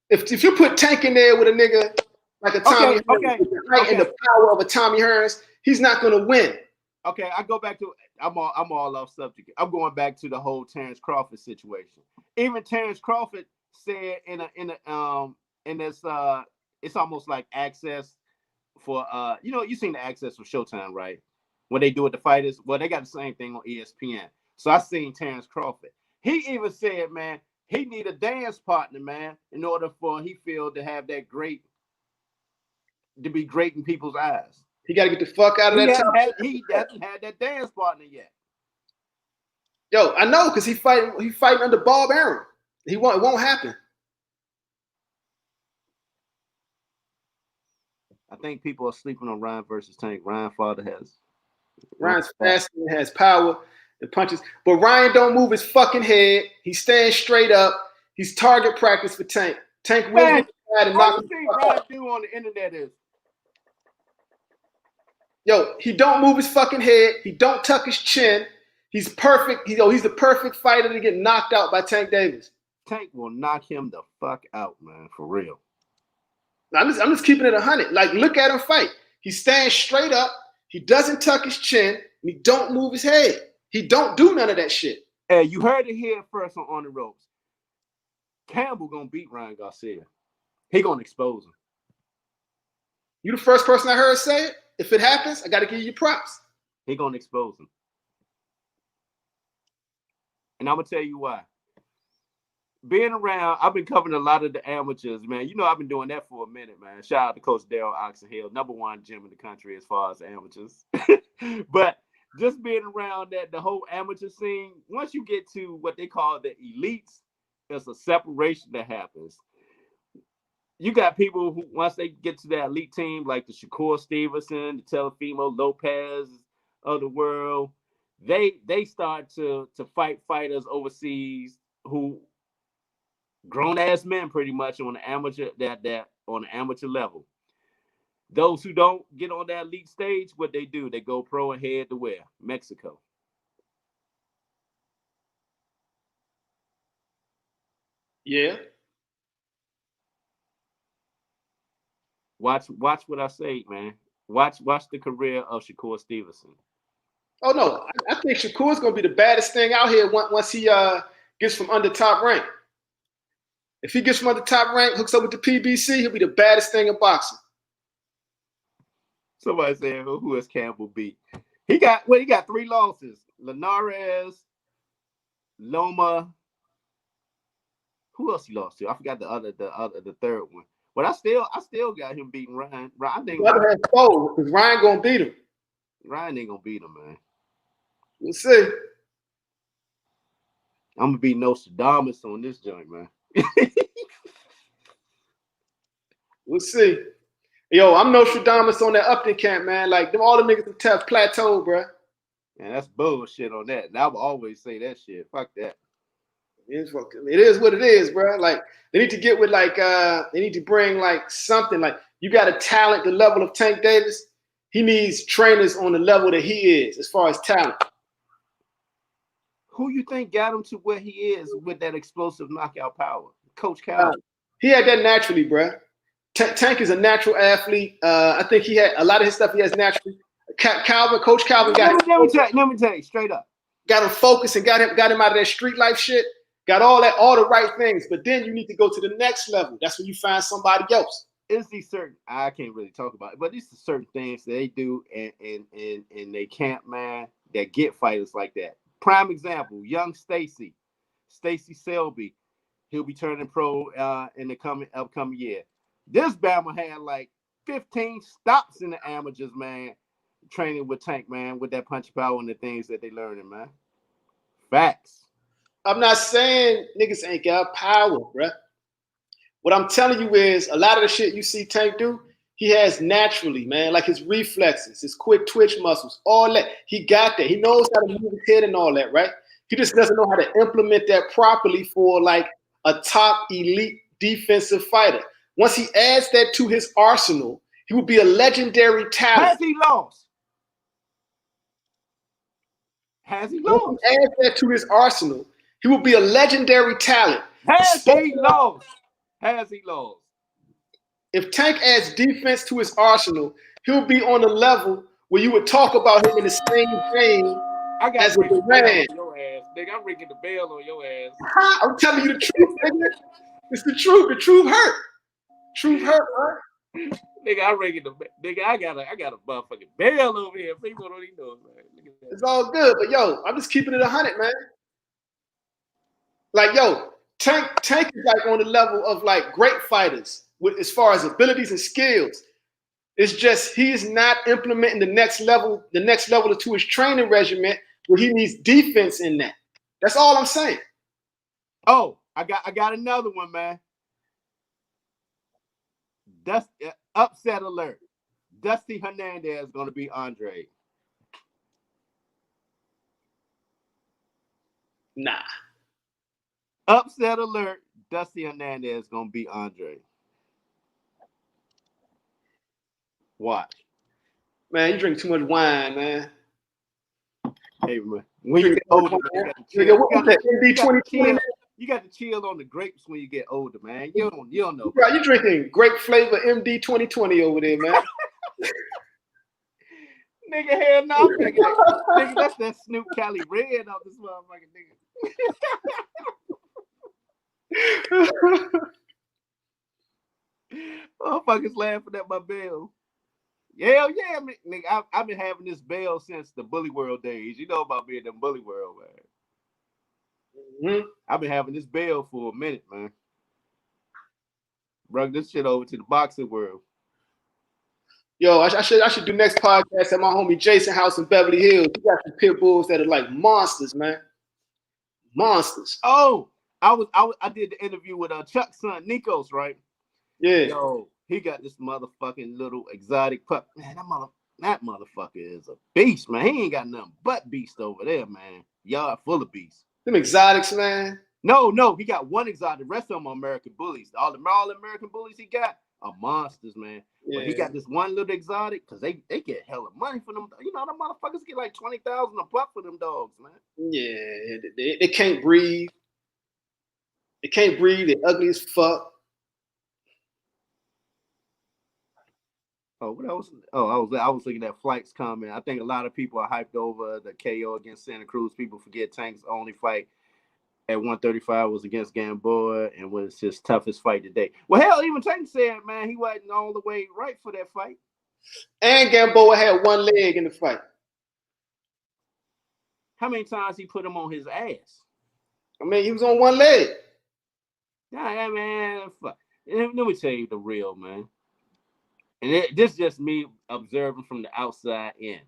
B: If you put Tank in there with a nigga like a Tommy Hearns, with the height and the power of a Tommy Hearns, he's not gonna win.
A: Okay, I go back to I'm all off subject. I'm going back to the whole Terrence Crawford situation. Even Terrence Crawford said in this it's almost like access for you seen the access for Showtime, right? When they do it, the fighters, well, they got the same thing on ESPN. So I seen Terrence Crawford. He even said, man, he need a dance partner, man, in order for he feel to have that to be great in people's eyes.
B: He got to get the fuck out of that top.
A: He hasn't had that dance partner yet.
B: Yo, I know, because he fighting under Bob Arum. It won't happen.
A: I think people are sleeping on Ryan versus Tank. Ryan's
B: fast and has power and punches. But Ryan don't move his fucking head. He's staying straight up. He's target practice for Tank. Tank will get mad and knock him
A: Ryan do on the internet is.
B: Yo, he don't move his fucking head. He don't tuck his chin. He's perfect. He's the perfect fighter to get knocked out by Tank Davis.
A: Tank will knock him the fuck out, man, for real.
B: I'm just keeping it 100. Like, look at him fight. He stands straight up. He doesn't tuck his chin. And he don't move his head. He don't do none of that shit.
A: Hey, you heard it here first on the ropes. Campbell gonna beat Ryan Garcia. He gonna expose him.
B: You the first person I heard say it. If it happens, I got to give you props.
A: He gonna expose him. And I'm gonna tell you why. Being around, I've been covering a lot of the amateurs, man. You know, I've been doing that for a minute, man. Shout out to Coach Daryl Oxenhill, #1 gym in the country as far as amateurs. But just being around the whole amateur scene, once you get to what they call the elites, there's a separation that happens. You got people who, once they get to that elite team, like the Shakur Stevenson, the Telefimo Lopez of the world, they start to fight fighters overseas who grown ass men pretty much on the amateur on the amateur level. Those who don't get on that elite stage, what they do, they go pro and head to where? Mexico.
B: Yeah.
A: Watch what I say, man. Watch the career of Shakur Stevenson.
B: Oh no, I think Shakur's gonna be the baddest thing out here once he gets from under top rank. If he gets from under top rank, hooks up with the PBC, he'll be the baddest thing in boxing.
A: Somebody saying who has Campbell beat? He got 3 losses. Linares, Loma. Who else he lost to? I forgot the third one. But I still got him beating Ryan. I think
B: Ryan has 4 because Ryan gonna beat him.
A: Ryan ain't gonna beat him, man.
B: We'll see.
A: I'm gonna be Nostradamus on this joint, man.
B: We'll see. Yo, I'm Nostradamus on that Upton camp, man. Like, all the niggas have tough plateau, bro.
A: Man, that's bullshit on that. And I will always say that shit. Fuck that.
B: It is what it is, bro. Like, they need to get with, like, they need to bring, like, something. Like, you got a talent the level of Tank Davis. He needs trainers on the level that he is as far as talent.
A: Who you think got him to where he is with that explosive knockout power? Coach Calvin.
B: He had that naturally, bro. Tank is a natural athlete. I think he had a lot of his stuff he has naturally. Coach Calvin got
A: let me tell you straight up.
B: Got him focused and got him out of that street life shit. Got all the right things. But then you need to go to the next level. That's when you find somebody else.
A: It's these certain, I can't really talk about it, but these are certain things that they do and they camp, man, that get fighters like that. Prime example, young Stacy Selby. He'll be turning pro in the upcoming year. This Bama had like 15 stops in the amateurs, man, training with Tank, man, with that punch power and the things that they learning, man. Facts.
B: I'm not saying niggas ain't got power, bruh. What I'm telling you is a lot of the shit you see Tank do, he has naturally, man, like his reflexes, his quick twitch muscles, all that. He got that. He knows how to move his head and all that, right? He just doesn't know how to implement that properly for like a top elite defensive fighter. Once he adds that to his arsenal, he will be a legendary talent.
A: Has he lost?
B: Once he adds that to his arsenal, he will be a legendary talent.
A: Has he lost?
B: If Tank adds defense to his arsenal, he'll be on a level where you would talk about him in the same vein as a Durant.
A: Nigga, I'm ringing the bell on your ass.
B: I'm telling you the truth, nigga. It's the truth. The truth hurt. Truth hurt, huh?
A: Nigga, I'm ringing the bell. Nigga, I got a motherfucking bell over here. People don't even know, man.
B: It's all good, but yo, I'm just keeping it 100, man. Like, yo, Tank is like on the level of like great fighters with as far as abilities and skills. It's just he's not implementing the next level to his training regimen where he needs defense in that. That's all I'm saying.
A: Oh, I got another one, man. Upset alert. Dusty Hernandez is going to be Andre.
B: Nah.
A: Upset alert. Dusty Hernandez is going to be Andre. Watch.
B: Man, you drink too much wine, man.
A: Hey, man. When you get older, you got to chill on the grapes when you get older, man. You don't know.
B: Bro, you drinking grape flavor MD 2020 over there, man.
A: Nigga, hell no. Nigga, that's that Snoop Cali red off this motherfucking nigga. Motherfuckers laughing at my bell. Hell yeah, nigga. I've been having this bell since the Bully World days. You know about being in the Bully World, man. Mm-hmm. I've been having this bell for a minute, man. Brought this shit over to the boxing world.
B: Yo, I should do next podcast at my homie Jason house in Beverly Hills. He got some pit bulls that are like monsters, man. Monsters.
A: Oh, I did the interview with Chuck's son, Nikos, right?
B: Yeah.
A: Yo, he got this motherfucking little exotic pup. Man, that motherfucker is a beast, man. He ain't got nothing but beast over there, man. Yard full of beasts.
B: Them exotics, man.
A: No, he got one exotic. The rest of them are American bullies. All the American bullies he got are monsters, man. Yeah. But he got this one little exotic because they get hella money for them. You know, the motherfuckers get like $20,000 a pup for them dogs, man.
B: Yeah, they can't breathe. They can't breathe. They're ugly as fuck.
A: Oh, what else? Oh, I was looking at Flight's comment. I think a lot of people are hyped over the KO against Santa Cruz. People forget Tank's only fight at 135 was against Gamboa and was his toughest fight to date. Well, hell, even Tank said, man, he wasn't all the way right for that fight.
B: And Gamboa had one leg in the fight.
A: How many times he put him on his ass?
B: I mean, he was on one leg.
A: Yeah, man. Fuck. Let me tell you the real, man. And this is just me observing from the outside in.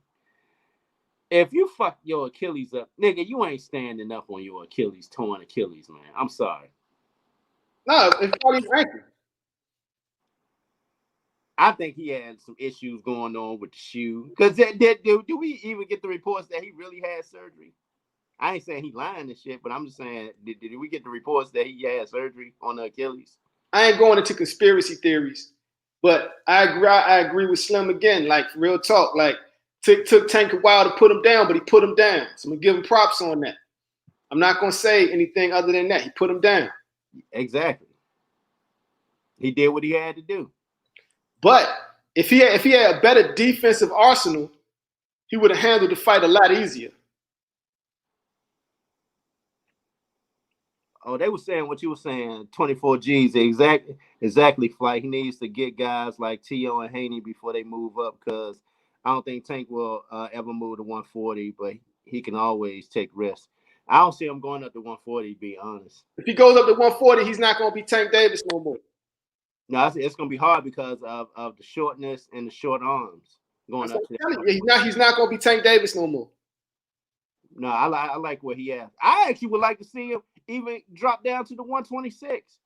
A: If you fuck your Achilles up, nigga, you ain't standing up on your Achilles, torn Achilles, man. I'm sorry.
B: No, it's probably ankle.
A: I think he had some issues going on with the shoe. Because do we even get the reports that he really had surgery? I ain't saying he lying and shit, but I'm just saying, did we get the reports that he had surgery on the Achilles?
B: I ain't going into conspiracy theories, but I agree with Slim again. Like, real talk, like, took Tank a while to put him down, but he put him down. So I'm going to give him props on that. I'm not going to say anything other than that. He put him down.
A: Exactly. He did what he had to do.
B: But if he had a better defensive arsenal, he would have handled the fight a lot easier.
A: Oh, they were saying what you were saying, 24 G's. Exactly, Flight. He needs to get guys like Teo and Haney before they move up, because I don't think Tank will ever move to 140, but he can always take risks. I don't see him going up to 140, to be honest.
B: If he goes up to 140, he's not going to be Tank Davis no more.
A: No, it's going to be hard because of the shortness and the short arms going up to
B: that. He's not going to be Tank Davis no more.
A: No, I like what he has. I actually would like to see him even drop down to the 126.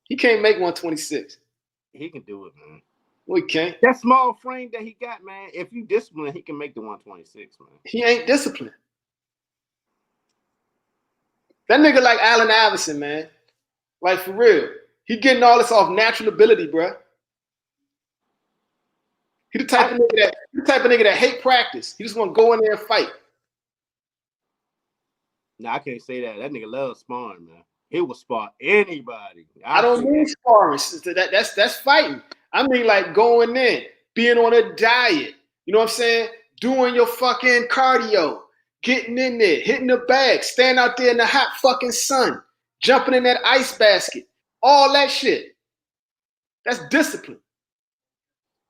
B: He can't make 126.
A: He can do it, man.
B: We can't.
A: That small frame that he got, man, if you discipline, he can make the 126, man.
B: He ain't disciplined. That nigga like Allen Iverson, man. Like, for real. He getting all this off natural ability, bro. He the type of nigga that hate practice. He just want to go in there and fight.
A: No, I can't say that. That nigga loves sparring, man. He will spar anybody.
B: I don't mean sparring. That's fighting. I mean, like, going in, being on a diet. You know what I'm saying? Doing your fucking cardio, getting in there, hitting the bag, stand out there in the hot fucking sun, jumping in that ice basket, all that shit. That's discipline.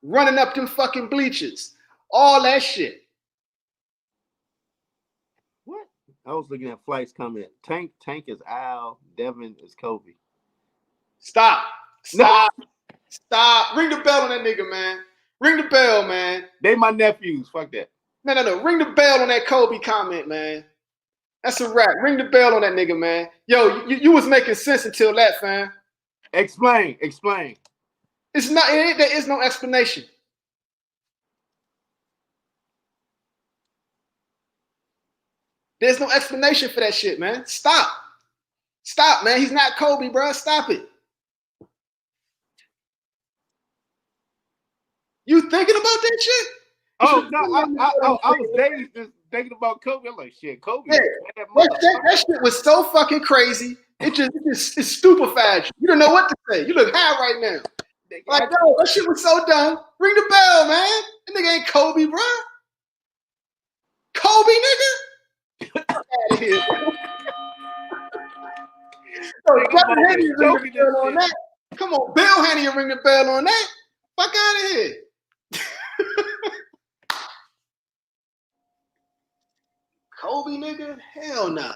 B: Running up them fucking bleachers, all that shit.
A: What? I was looking at Flight's comment. Tank is Al, Devin is Kobe.
B: Stop. Stop. Ring the bell on that nigga, man. Ring the bell, man.
A: They my nephews. Fuck that.
B: No. Ring the bell on that Kobe comment, man. That's a wrap. Ring the bell on that nigga, man. Yo, you was making sense until that, fam.
A: Explain.
B: It's not. There is no explanation. There's no explanation for that shit, man. Stop, man. He's not Kobe, bro. Stop it. You thinking about that shit?
A: Oh no, I was dazed just thinking about Kobe. I'm like, shit, Kobe.
B: Yeah. That shit was so fucking crazy. It stupefied you. You don't know what to say. You look high right now. Like, yo, that shit was so dumb. Ring the bell, man. That nigga ain't Kobe, bro. Kobe, nigga. Get out of here. Devin Haney ring the bell on that. Come on, Bill Haney ring the bell on that. Fuck out of here. Kobe, nigga? Hell nah.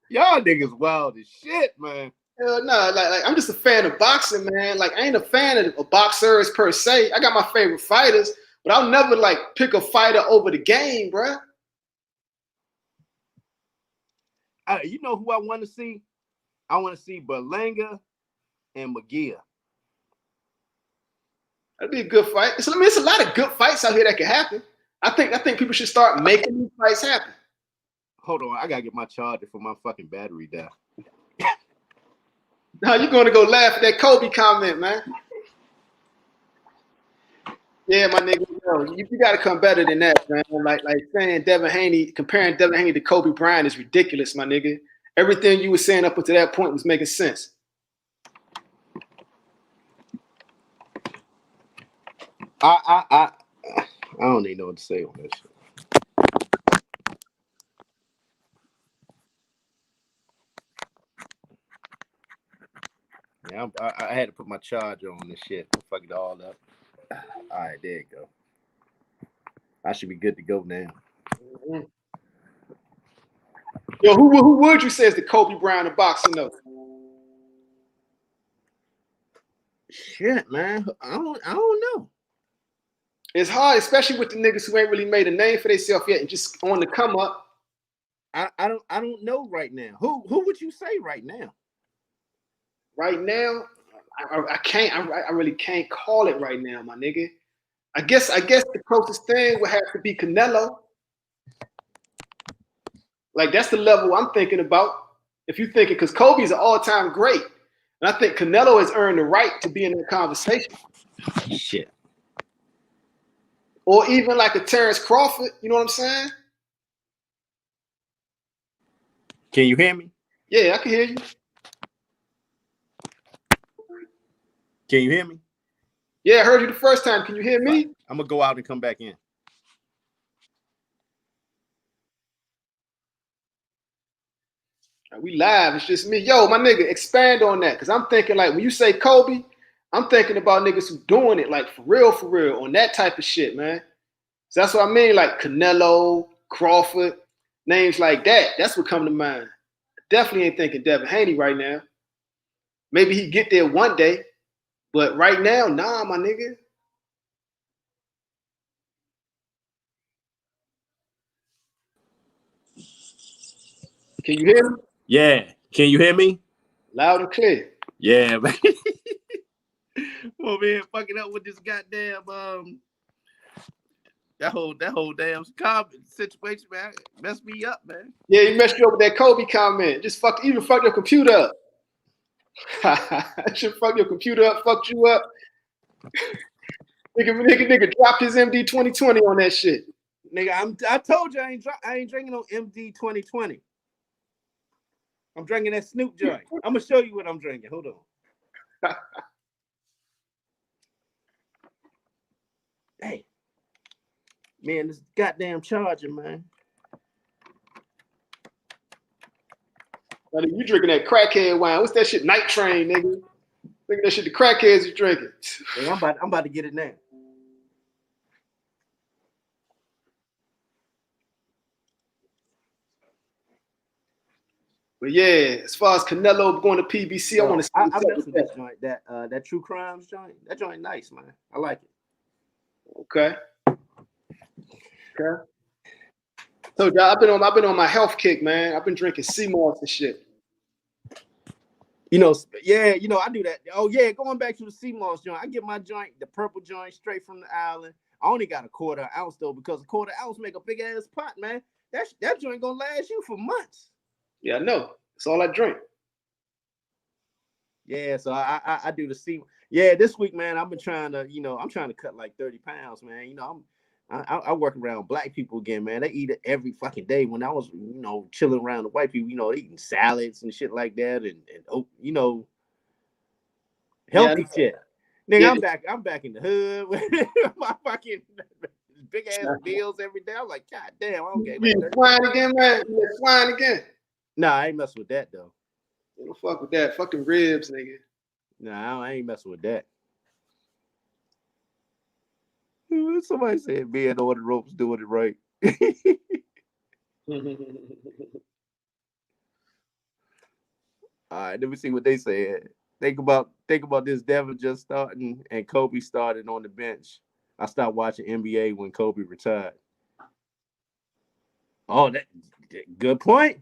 A: Y'all niggas wild as shit, man.
B: Hell no, like I'm just a fan of boxing, man. Like I ain't a fan of boxers per se. I got my favorite fighters, but I'll never like pick a fighter over the game, bruh.
A: You know who I want to see? I want to see Berlanga and McGee.
B: That'd be a good fight. It's a lot of good fights out here that can happen. I think people should start making these fights happen.
A: Hold on, I gotta get my charger for my fucking battery down.
B: Now you're gonna go laugh at that Kobe comment, man. Yeah, my nigga, you gotta come better than that, man. Like saying comparing Devin Haney to Kobe Bryant is ridiculous, my nigga. Everything you were saying up until that point was making sense.
A: I don't even know what to say on that shit. Yeah, I had to put my charger on this shit. Fuck it all up. All right, there you go. I should be good to go now.
B: Mm-hmm. Yo, who would you say is the Kobe Bryant of boxing though?
A: Shit, man. I don't know.
B: It's hard, especially with the niggas who ain't really made a name for themselves yet and just on the come up.
A: I don't know right now. Who would you say right now?
B: Right now, I can't. I really can't call it right now, my nigga. I guess the closest thing would have to be Canelo. Like that's the level I'm thinking about. If you're thinking, because Kobe's an all-time great, and I think Canelo has earned the right to be in that conversation.
A: Shit.
B: Or even like a Terrence Crawford. You know what I'm saying?
A: Can you hear me?
B: Yeah, I can hear you.
A: Can you hear me?
B: Yeah, I heard you the first time. Can you hear me?
A: I'm gonna go out and come back in.
B: We live. It's just me. Yo, my nigga, expand on that. Because I'm thinking like when you say Kobe, I'm thinking about niggas who doing it like for real, on that type of shit, man. So that's what I mean, like Canelo, Crawford, names like that. That's what come to mind. Definitely ain't thinking Devin Haney right now. Maybe he get there one day, but right now, nah, my nigga. Can you hear me?
A: Yeah. Can you hear me?
B: Loud and clear.
A: Yeah, man. Well, man, fucking up with this goddamn that whole damn comment situation, man, messed me up, man.
B: Yeah, you messed you up with that Kobe comment. Just fuck your computer up. Should fuck your computer up, fucked you up. nigga dropped his MD 2020 on that shit.
A: Nigga, I told you I ain't drinking no MD 2020. I'm drinking that Snoop joint. I'm gonna show you what I'm drinking. Hold on. Hey, man, this goddamn charger, man.
B: You drinking that crackhead wine? What's that shit? Night Train, nigga. Think that shit the crackheads you drinking.
A: Hey, I'm about to get it now.
B: But yeah, as far as Canelo going to PBC, I want to see
A: I
B: what's up
A: mess
B: with
A: with
B: that.
A: this joint. That True Crimes joint. That joint nice, man. I like it.
B: Okay. Okay. So I've been on my health kick, man. I've been drinking sea moss and shit.
A: You know, yeah, you know, I do that. Oh yeah, going back to the sea moss joint, I get my joint, the purple joint, straight from the island. I only got a quarter ounce though, because a quarter ounce make a big ass pot, man. That joint gonna last you for months.
B: Yeah, I know. That's all I drink.
A: Yeah, so I do the sea. Yeah, this week, man, I've been trying to, you know, I'm trying to cut like 30 pounds, man. You know, I work around black people again, man. They eat it every fucking day. When I was, you know, chilling around the white people, you know, they eating salads and shit like that, and you know, healthy shit. Nigga,
B: Yeah.
A: I'm back in the hood with my fucking big ass bills every day. I'm like, God damn, I don't get
B: You eating swine again, man? You eating swine again?
A: Nah, I ain't messing with that though.
B: You don't fuck with that. Fucking ribs, nigga.
A: Nah, I ain't messing with that. Somebody said being on the ropes doing it right. All right, let me see what they said. Think about this. Devin just starting and Kobe started on the bench. I stopped watching NBA when Kobe retired. Oh, that good point.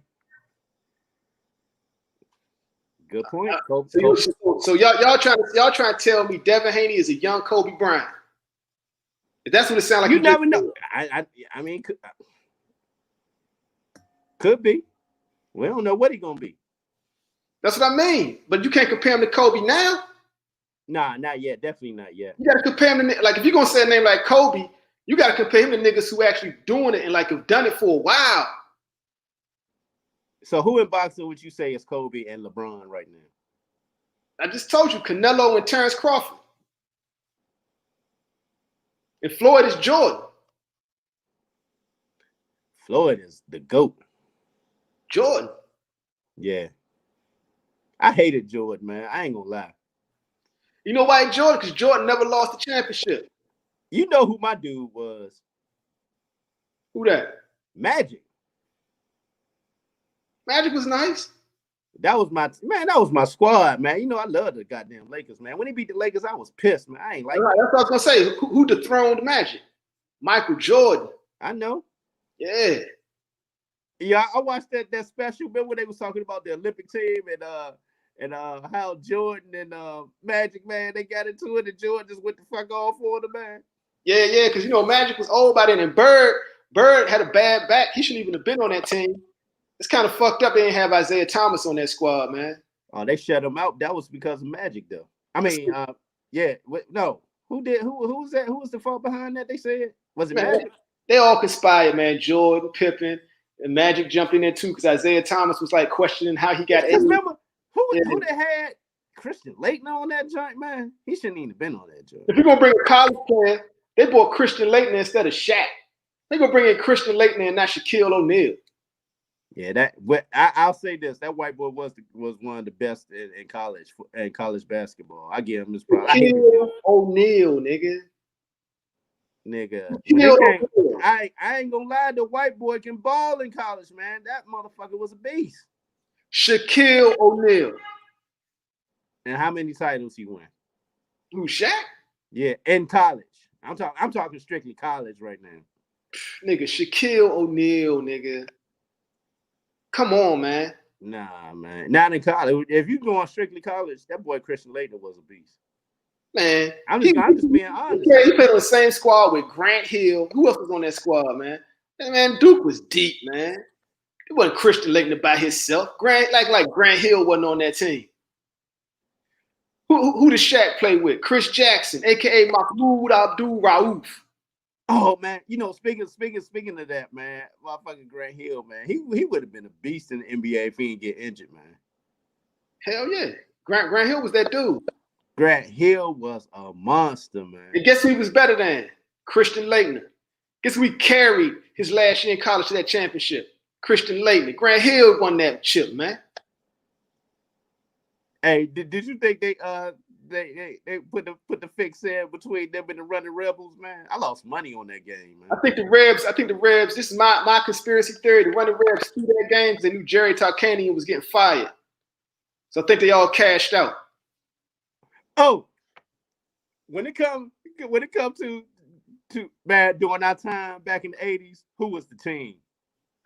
A: Good point. Kobe.
B: So y'all trying to tell me Devin Haney is a young Kobe Bryant? If that's what it sounds like.
A: You never know. I mean, could be. We don't know what he's gonna be.
B: That's what I mean. But you can't compare him to Kobe now.
A: Nah, not yet. Definitely not yet.
B: You got to compare him to, like, if you're gonna say a name like Kobe, you got to compare him to niggas who actually doing it and like have done it for a while.
A: So who in boxing would you say is Kobe and LeBron right now?
B: I just told you, Canelo and Terrence Crawford. And Floyd is Jordan.
A: Floyd is the GOAT.
B: Jordan.
A: Yeah. I hated Jordan, man. I ain't gonna lie.
B: You know why Jordan? Because Jordan never lost the championship.
A: You know who my dude was?
B: Who that?
A: Magic.
B: Magic was nice.
A: That was my squad, man. You know, I love the goddamn Lakers, man. When he beat the Lakers, I was pissed, man. I ain't like
B: that. That's what I was gonna say. Who dethroned Magic? Michael Jordan.
A: I know.
B: Yeah.
A: Yeah, I watched that special bit where they was talking about the Olympic team and how Jordan and Magic, man, they got into it and Jordan just went the fuck off for them, man.
B: Yeah, because you know Magic was old by then, and Bird had a bad back. He shouldn't even have been on that team. It's kind of fucked up. They didn't have Isaiah Thomas on that squad, man.
A: Oh, they shut him out. That was because of Magic, though. I mean, yeah, no. Who was that? Who was the fault behind that? They said, was it Magic?
B: They all conspired, man. Jordan, Pippen, and Magic jumped in there too because Isaiah Thomas was like questioning how he got.
A: Remember who they had Christian Laettner on that joint, man? He shouldn't even have been on that joint.
B: If you're gonna bring a college player, they brought Christian Laettner instead of Shaq. They gonna bring in Christian Laettner and not Shaquille O'Neal.
A: Yeah, I'll say this: that white boy was one of the best in college basketball. I give him his props.
B: Shaquille O'Neal, nigga.
A: I ain't gonna lie, the white boy can ball in college, man. That motherfucker was a beast.
B: Shaquille O'Neal.
A: And how many titles he won?
B: Who, Shaq?
A: Yeah, in college. I'm talking strictly college right now.
B: Nigga, Shaquille O'Neal, nigga. Come on, man.
A: Nah, man. Not in college. If you go on strictly college, that boy Christian Laettner was a beast.
B: Man.
A: I'm just being honest.
B: Yeah, he played on the same squad with Grant Hill. Who else was on that squad, man? Man, Duke was deep, man. It wasn't Christian Laettner by himself. Grant Hill wasn't on that team. Who did Shaq play with? Chris Jackson, aka Mahmoud Abdul Rauf.
A: Oh man, you know, speaking of that, man, motherfucking Grant Hill, man, he would have been a beast in the NBA if he didn't get injured, man.
B: Hell yeah, Grant Hill was that dude.
A: Grant Hill was a monster, man.
B: And guess who he was better than? Christian Laettner. Guess who he carried his last year in college to that championship? Christian Laettner. Grant Hill won that chip, man.
A: Hey, did you think they put the fix in between them and the Running Rebels, man. I lost money on that game, man.
B: I think the Rebs. This is my conspiracy theory. The Running Rebs threw that game because they knew Jerry Tarkanian was getting fired, so I think they all cashed out.
A: Oh, when it comes to man during our time back in the 80s, who was the team?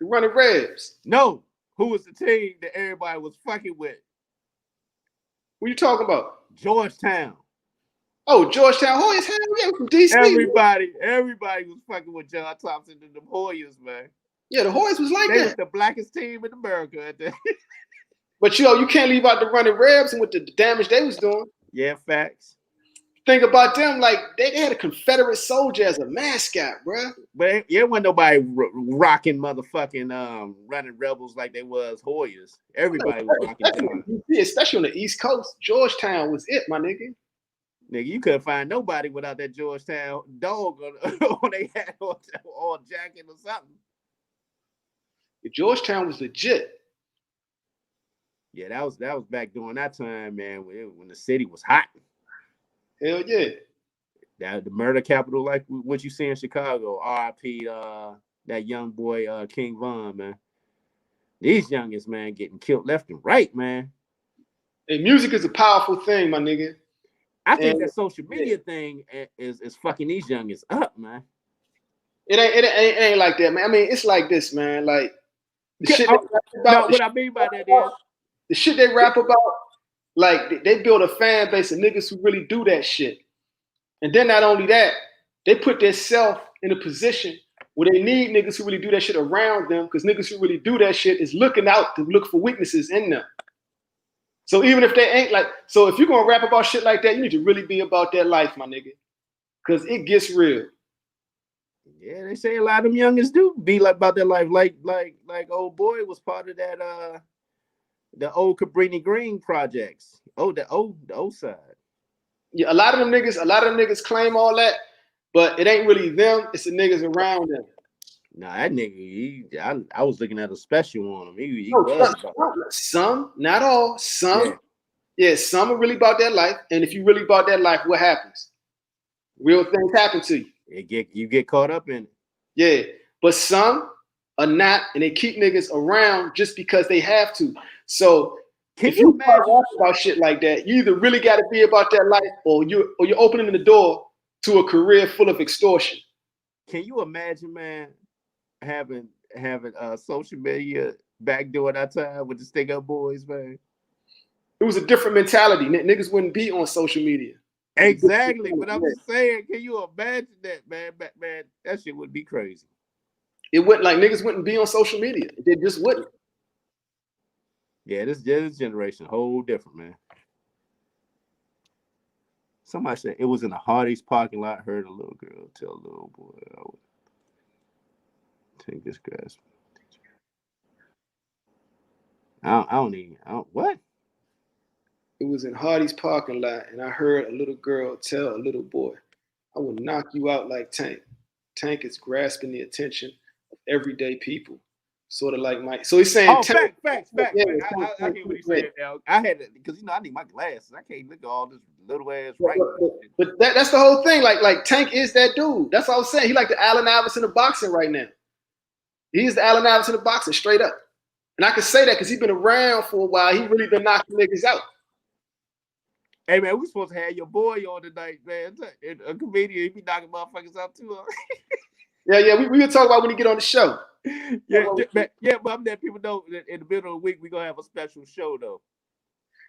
B: The Running Rebs.
A: No, who was the team that everybody was fucking with?
B: What you talking about?
A: Georgetown.
B: Oh, Georgetown Hoyas, hell yeah, from DC.
A: Everybody was fucking with John Thompson and the Hoyas, man.
B: Yeah, the Hoyas was like
A: they
B: that.
A: Was the blackest team in America at that.
B: But you can't leave out the Running Rebs and with the damage they was doing.
A: Yeah, facts.
B: Think about them, like they had a Confederate soldier as a mascot, bro.
A: But yeah, wasn't nobody rocking motherfucking Running Rebels like they was Hoyas. Everybody was rocking them.
B: Especially on the East Coast. Georgetown was it, my nigga.
A: Nigga, you couldn't find nobody without that Georgetown dog on their hat or jacket or something.
B: Georgetown was legit.
A: Yeah, that was back during that time, man, when the city was hot.
B: Hell yeah.
A: The murder capital, like what you see in Chicago. R.I.P. That young boy, King Von, man. These youngest, man, getting killed left and right, man.
B: And music is a powerful thing, my nigga.
A: I think that social media thing is fucking these youngest up, man.
B: It ain't like that, man. I mean, it's like this, man. Like the shit
A: what I mean by that is
B: the shit they rap about. Like they build a fan base of niggas who really do that shit. And then not only that, they put themselves in a position where they need niggas who really do that shit around them, because niggas who really do that shit is looking out to look for weaknesses in them. So even if they ain't like, so if you're gonna rap about shit like that, you need to really be about that life, my nigga. Cause it gets real.
A: Yeah, they say a lot of them youngest do be like about their life. Like old boy was part of that the old Cabrini Green projects. Oh, the old side.
B: Yeah, a lot of them niggas claim all that, but it ain't really them, it's the niggas around them.
A: Nah, that nigga, I was looking at a special on him. He
B: some, not all, some. Yeah, some are really about that life. And if you really about that life, what happens? Real things happen to you.
A: You get caught up in it.
B: Yeah, but some are not, and they keep niggas around just because they have to. So if you talk about shit like that, you either really got to be about that life, or you're opening the door to a career full of extortion.
A: Can you imagine, man, having social media back during that time with the Stick Up Boys, man?
B: It was a different mentality. Niggas wouldn't be on social media.
A: Exactly, but I'm saying, can you imagine that, man? Man, that shit would be crazy.
B: It wouldn't, like, niggas wouldn't be on social media. They just wouldn't.
A: Yeah, this generation, whole different, man. Somebody said it was in the Hardee's parking lot. Heard a little girl tell a little boy, "I would take this grass." What?
B: It was in Hardee's parking lot, and I heard a little girl tell a little boy, "I will knock you out like Tank." Tank is grasping the attention of everyday people. Sort of like Mike. So he's saying,
A: facts. Yeah, I hear what he's saying now. I had to, because I need my glasses. I can't look at all this little ass right.
B: But that's the whole thing. Like Tank is that dude. That's what I was saying. He like the Allen Iverson of boxing right now. He's the Allen Iverson of boxing, straight up. And I can say that because he's been around for a while. He really been knocking niggas out.
A: Hey man, we supposed to have your boy on tonight, man. A comedian, he be knocking motherfuckers out too.
B: Yeah. We will talk about when he get on the show.
A: Yeah, but I'm letting people know that in the middle of the week we're gonna have a special show though.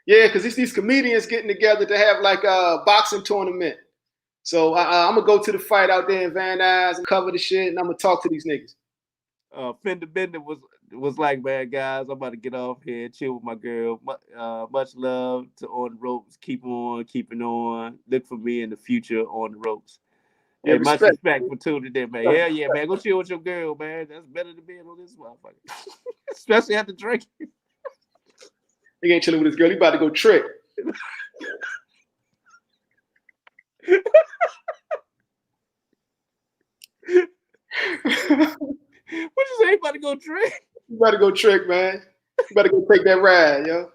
B: Yeah, because it's these comedians getting together to have like a boxing tournament. So I'm gonna go to the fight out there in Van Nuys and cover the shit, and I'm gonna talk to these niggas.
A: Fender Bender was like, man, guys, I'm about to get off here, chill with my girl. Much love to On the Ropes. Keep on keeping on. Look for me in the future on the ropes.
B: Yeah,
A: hey, much respect for tuning in, man. Hell yeah, man. Go chill with your girl, man. That's better than being on this motherfucker. Especially after drinking.
B: He ain't chilling with his girl. He about to go trick.
A: What you say? You about to go trick?
B: You about to go trick, man. You about to go take that ride, yo.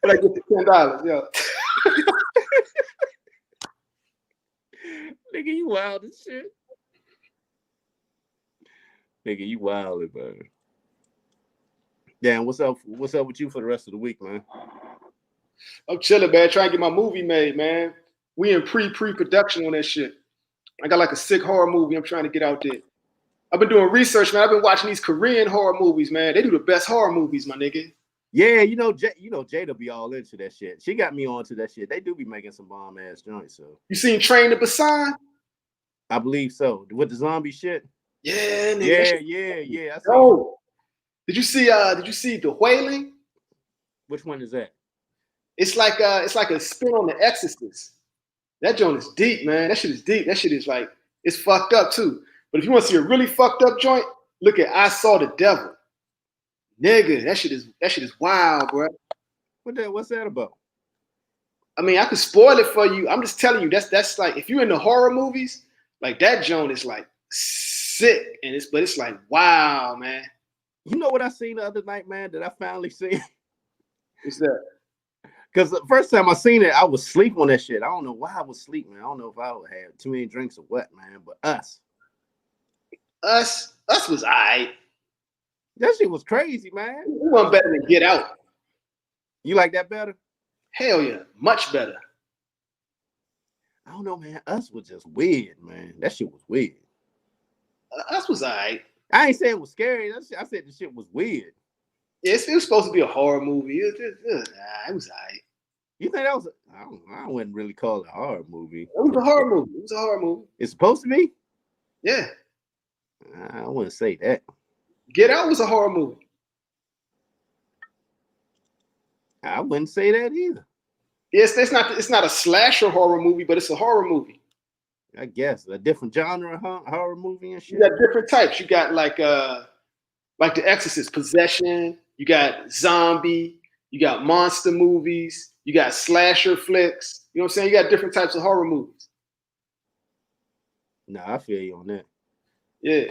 B: But I get the $10, yo.
A: Nigga, you wild as shit. Nigga, you wild, man. Damn, what's up with you for the rest of the week, man?
B: I'm chilling, man. Trying to get my movie made, man. We in pre-production on that shit. I got like a sick horror movie I'm trying to get out there. I've been doing research, man. I've been watching these Korean horror movies, man. They do the best horror movies, my nigga.
A: Yeah, Jada be all into that shit. She got me onto that shit. They do be making some bomb ass joints. So
B: you seen Train to Busan?
A: I believe so. With the zombie shit.
B: Yeah, nigga.
A: Yeah.
B: Oh, did you see The Wailing?
A: Which one is that?
B: It's like a spin on The Exorcist. That joint is deep, man. That shit is deep. That shit is like, it's fucked up too. But if you want to see a really fucked up joint, look at I Saw the Devil. Nigga, that shit is wild, bro.
A: What's that about?
B: I mean, I could spoil it for you. I'm just telling you, that's like, if you're into horror movies, like that joint is like sick, but it's like, wow, man.
A: You know what I seen the other night, man, that I finally seen?
B: What's that?
A: Because the first time I seen it, I was asleep on that shit. I don't know why I was asleep, man. I don't know if I had too many drinks or what, man. But Us
B: was all right.
A: That shit was crazy, man.
B: It wasn't better than Get Out.
A: You like that better?
B: Hell yeah, much better.
A: I don't know, man. Us was just weird, man. That shit was weird.
B: Us was all right.
A: I ain't saying it was scary. I said the shit was weird.
B: Yeah, it was supposed to be a horror movie. It was all right.
A: You think that was? I wouldn't really call it a horror movie.
B: It was a horror movie. It was a horror movie.
A: It's supposed to be?
B: Yeah.
A: I wouldn't say that.
B: Get Out was a horror movie.
A: I wouldn't say that either.
B: Yes, it's not a slasher horror movie, but it's a horror movie.
A: I guess a different genre horror movie and shit.
B: You got different types. You got like The Exorcist, Possession. You got zombie. You got monster movies. You got slasher flicks. You know what I'm saying? You got different types of horror movies.
A: Nah, I feel you on that.
B: Yeah.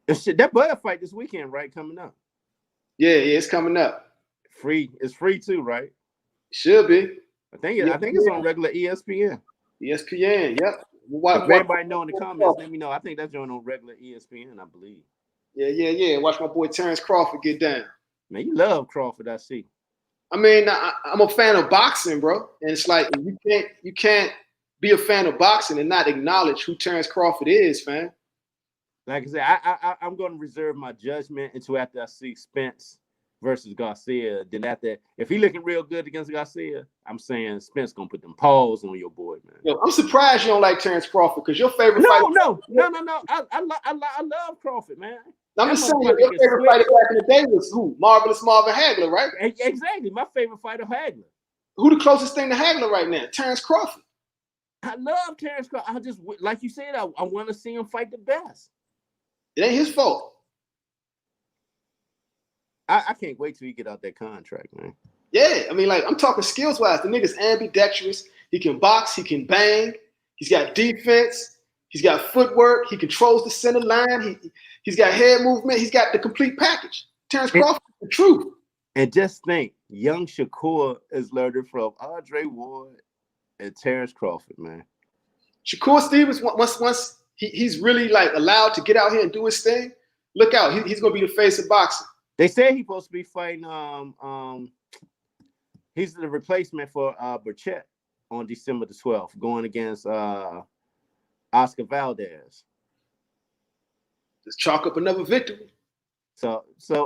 A: That Bud fight this weekend, right? Coming up.
B: Yeah, it's coming up.
A: Free. It's free too, right?
B: Should be.
A: I think it's on regular ESPN.
B: ESPN, yep.
A: If anybody know in the comments, let me know. I think that's going on regular ESPN, I believe.
B: Yeah. Watch my boy Terrence Crawford get down.
A: Man, you love Crawford, I see.
B: I mean, I'm a fan of boxing, bro. And it's like you can't be a fan of boxing and not acknowledge who Terrence Crawford is, fam.
A: Like I said, I'm going to reserve my judgment until after I see Spence versus Garcia. Then after, if he looking real good against Garcia, I'm saying Spence gonna put them paws on your boy, man.
B: Yo, I'm surprised you don't like Terrence Crawford because your favorite fighter.
A: No. I love Crawford, man.
B: I'm just saying your favorite fighter back in the day was who? Marvelous Marvin Hagler, right?
A: Exactly. My favorite fighter, Hagler.
B: Who the closest thing to Hagler right now? Terrence Crawford.
A: I love Terrence Crawford. I just, like you said, I want to see him fight the best.
B: It ain't his fault.
A: I can't wait till you get out that contract, man.
B: Yeah, I mean, like, I'm talking skills-wise. The nigga's ambidextrous. He can box. He can bang. He's got defense. He's got footwork. He controls the center line. He's got head movement. He's got the complete package. Terrence Crawford is the truth.
A: And just think, young Shakur is learning from Andre Ward and Terrence Crawford, man.
B: Shakur Stevens, once he's really, like, allowed to get out here and do his thing, look out. He's going to be the face of boxing.
A: They say he's supposed to be fighting. He's the replacement for Burchett on December the 12th, going against Oscar Valdez.
B: Just chalk up another victory.
A: So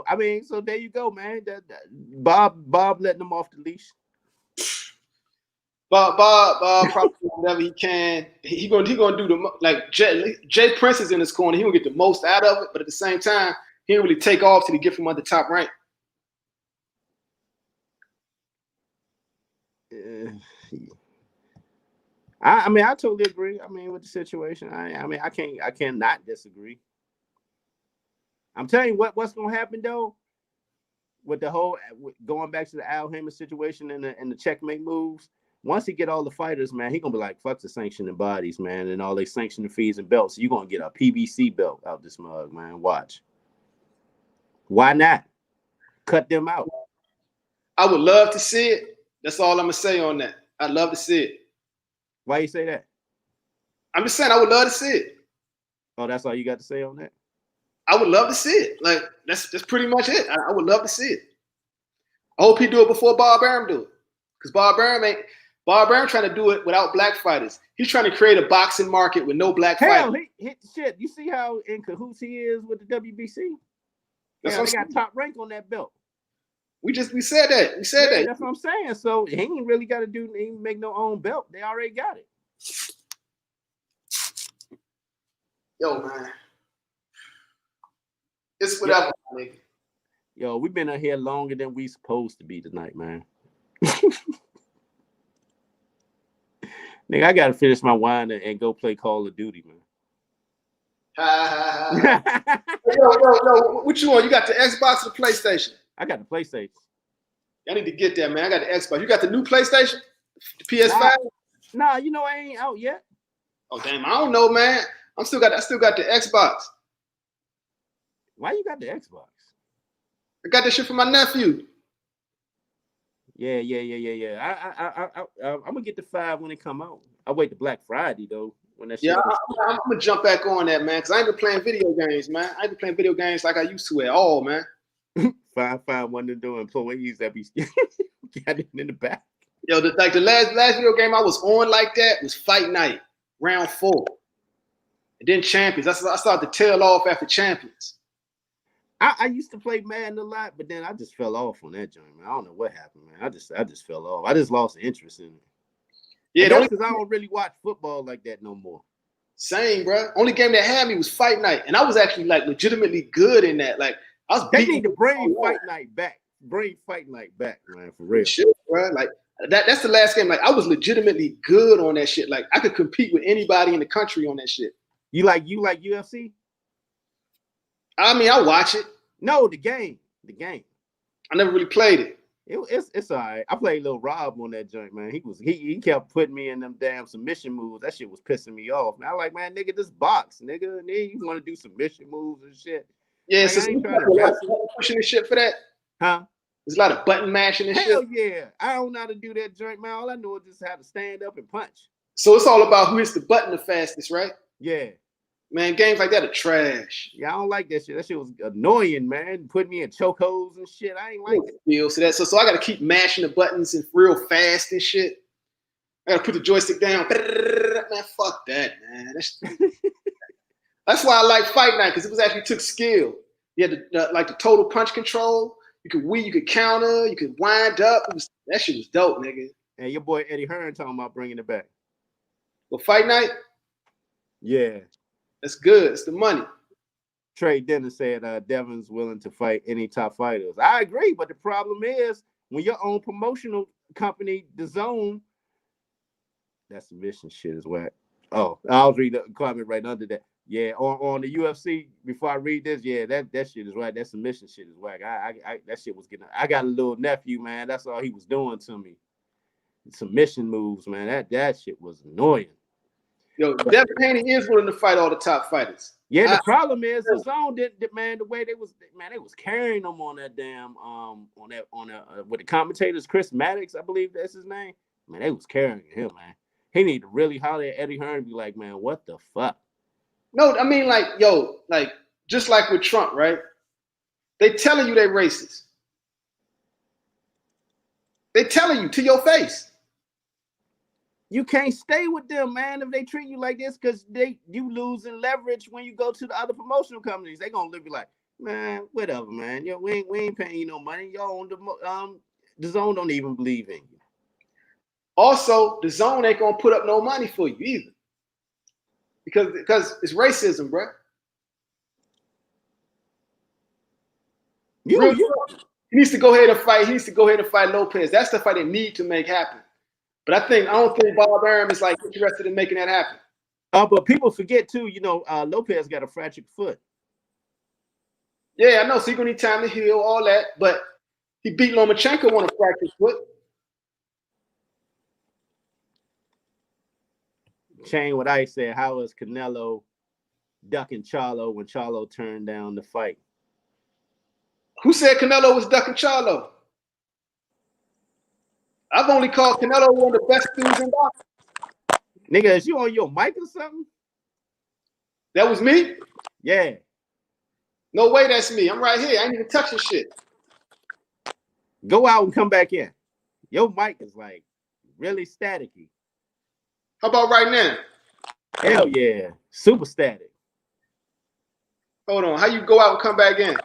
A: I mean, so there you go, man. Bob letting them off the leash.
B: Bob probably whatever he can. He gonna do the, like, Jay Prince is in his corner. He gonna get the most out of it, but at the same time, he didn't really take off till he get from under top rank.
A: I mean, I totally agree. I mean, with the situation, I cannot disagree. I'm telling you what's gonna happen though, with the whole going back to the Al Haymon situation and the checkmate moves. Once he get all the fighters, man, he gonna be like, fuck the sanctioning bodies, man, and all they sanctioning fees and belts. You're gonna get a PVC belt out this mug, man. Watch. Why not? Cut them out.
B: I would love to see it. That's all I'm gonna say on that. I'd love to see it.
A: Why you say that?
B: I'm just saying I would love to see it.
A: Oh, that's all you got to say on that?
B: I would love to see it. Like that's pretty much it. I would love to see it. I hope he do it before Bob Arum do it. Because Bob Arum trying to do it without black fighters. He's trying to create a boxing market with no black fighters.
A: Shit. You see how in cahoots he is with the WBC?
B: That's
A: They got top rank on that belt.
B: We said that. We said that.
A: That's what I'm saying. So he ain't really got to make no own belt. They already got it.
B: Yo, man. It's whatever, nigga.
A: Yo, we've been out here longer than we supposed to be tonight, man. Nigga, I gotta finish my wine and go play Call of Duty, man.
B: Yo, what you want? You got the Xbox or the PlayStation?
A: I got the PlayStation.
B: I need to get that, man. I got the Xbox. You got the new PlayStation? The PS5?
A: Nah, you know I ain't out yet.
B: Oh damn, I don't know, man. I still got the Xbox.
A: Why you got the Xbox?
B: I got that shit for my nephew.
A: Yeah. I'm gonna get the 5 when it come out. I wait to Black Friday though. When that shit
B: I'm gonna jump back on that, man, because I ain't been playing video games, man. I ain't been playing video games like I used to at all, man.
A: Find one of the employees that be got it in the back.
B: Yo, the last video game I was on like that was Fight Night, round 4. And then Champions. I started to tail off after Champions.
A: I used to play Madden a lot, but then I just fell off on that joint, man. I don't know what happened, man. I just fell off. I just lost interest in it. Yeah, that's because I don't really watch football like that no more.
B: Same, bro. Only game that had me was Fight Night, and I was actually like legitimately good in that. Like I was.
A: They need to bring Fight Night back. Bring Fight Night back, man, for real.
B: Shit, bro. Like that's the last game. Like I was legitimately good on that shit. Like I could compete with anybody in the country on that shit.
A: You like UFC?
B: I mean, I watch it.
A: No, the game.
B: I never really played it.
A: It's all right. I played Lil Rob on that joint, man. He kept putting me in them damn submission moves. That shit was pissing me off. Man, I like, man, nigga, this box, nigga. And then you want to do submission moves and shit.
B: Yeah,
A: like,
B: so pushing the shit for that.
A: Huh?
B: There's a lot of button mashing and shit.
A: Hell yeah. I don't know how to do that joint, man. All I know is just how to stand up and punch.
B: So it's all about who hits the button the fastest, right?
A: Yeah.
B: Man, games like that are trash.
A: Yeah, I don't like that shit. That shit was annoying, man. Putting me in chokeholds and shit. I ain't like it.
B: So I got to keep mashing the buttons and real fast and shit. I got to put the joystick down. Man, fuck that, man. That's why I like Fight Night, because it was actually took skill. You had the total punch control. You could weave, you could counter, you could wind up. That shit was dope, nigga.
A: And your boy Eddie Hearn talking about bringing it back.
B: Well, Fight Night?
A: Yeah.
B: That's good. It's the money.
A: Trey Dennis said Devin's willing to fight any top fighters. I agree, but the problem is when your own promotional company, DAZN, that submission shit is whack. Oh, I'll read the comment right under that. Yeah, on the UFC, before I read this, yeah, that shit is right. That submission shit is whack. I that shit was getting. I got a little nephew, man. That's all he was doing to me. Submission moves, man. That shit was annoying.
B: Yo, Devin Haney is willing to fight all the top fighters.
A: Yeah, the problem is the zone didn't, man. The way they was carrying them on that damn with the commentators, Chris Maddox, I believe that's his name. Man, they was carrying him, man. He need to really holler at Eddie Hearn and be like, man, what the fuck?
B: No, I mean, like, yo, like just like with Trump, right? They telling you they racist. They telling you to your face.
A: You can't stay with them, man, if they treat you like this, because you losing leverage when you go to the other promotional companies. They gonna be like, man, whatever, man. Yo, we ain't paying you no money. Y'all on the zone don't even believe in you.
B: Also, the zone ain't gonna put up no money for you either, because it's racism, bro. He needs to go ahead and fight. He needs to go ahead and fight Lopez. That's the fight they need to make happen. But I don't think Bob Arum is like interested in making that happen.
A: But people forget too, Lopez got a fractured foot.
B: Yeah, I know. So he's gonna need time to heal, all that. But he beat Lomachenko on a fractured foot.
A: Shane, what I said, how was Canelo ducking Charlo when Charlo turned down the fight?
B: Who said Canelo was ducking Charlo? I've only called Canelo one of the best dudes in boxing.
A: Nigga, is you on your mic or something?
B: That was me?
A: Yeah.
B: No way that's me. I'm right here. I ain't even touching shit.
A: Go out and come back in. Your mic is like really staticky.
B: How about right now?
A: Hell yeah. Super static.
B: Hold on. How you go out and come back in?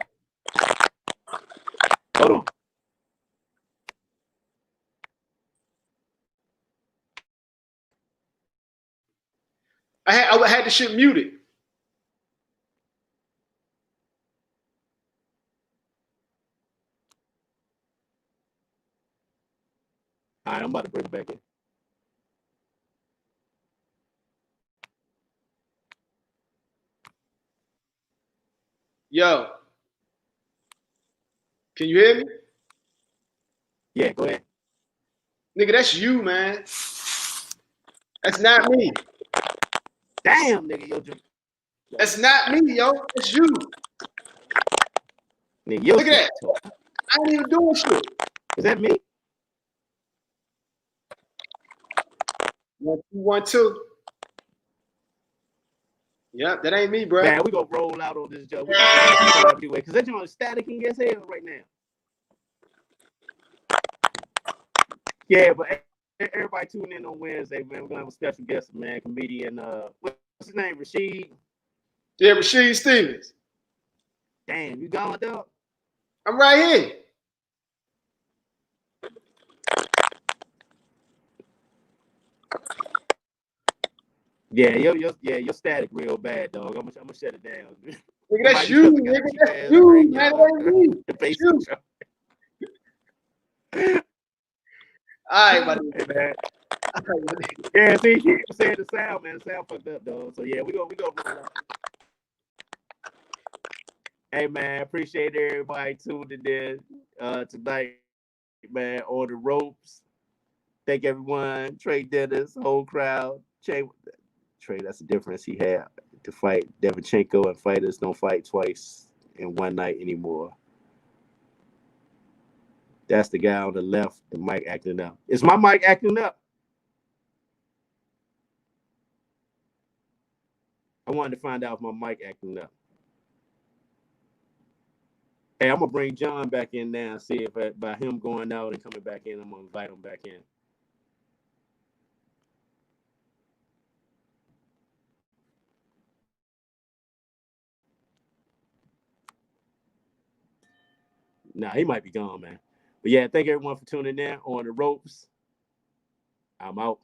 A: Hold on.
B: I had the shit muted.
A: All right, I'm about to bring it back in.
B: Yo. Can you hear me?
A: Yeah, go ahead.
B: Nigga, that's you, man. That's not me.
A: Damn, nigga, yo.
B: That's not me, yo. It's you.
A: Nigga, yo.
B: Look at that. I ain't even doing shit.
A: Is that me?
B: 1, 2, 1, 2. Yep, that ain't me, bro.
A: Man, we gonna roll out on this joke. Anyway, because that joint is staticking as hell right now. Yeah, but everybody tune in on Wednesday, man. We're gonna have a special guest, man, comedian. What's his name? Rashid.
B: Yeah, Rashid Stevens.
A: Damn, you gone, dog?
B: I'm right here.
A: Yeah, your static real bad, dog. I'm gonna shut it down.
B: Nigga, that's you, nigga. That's you, man. That ain't me. That's you. All right, buddy.
A: Hey, man. Yeah, see, you said the sound, man. The sound fucked up, dog. So yeah, we go roll out. Hey man, appreciate everybody tuning in tonight, man, on the ropes. Thank everyone, Trey Dennis, whole crowd. Trey, that's the difference he had to fight Devinchenko, and fighters don't fight twice in one night anymore. That's the guy on the left, the mic acting up. Is my mic acting up? I wanted to find out if my mic acting up. Hey, I'm gonna bring John back in now and see if by him going out and coming back in, I'm gonna invite him back in. Nah, he might be gone, man. But yeah, thank everyone for tuning in on the ropes. I'm out.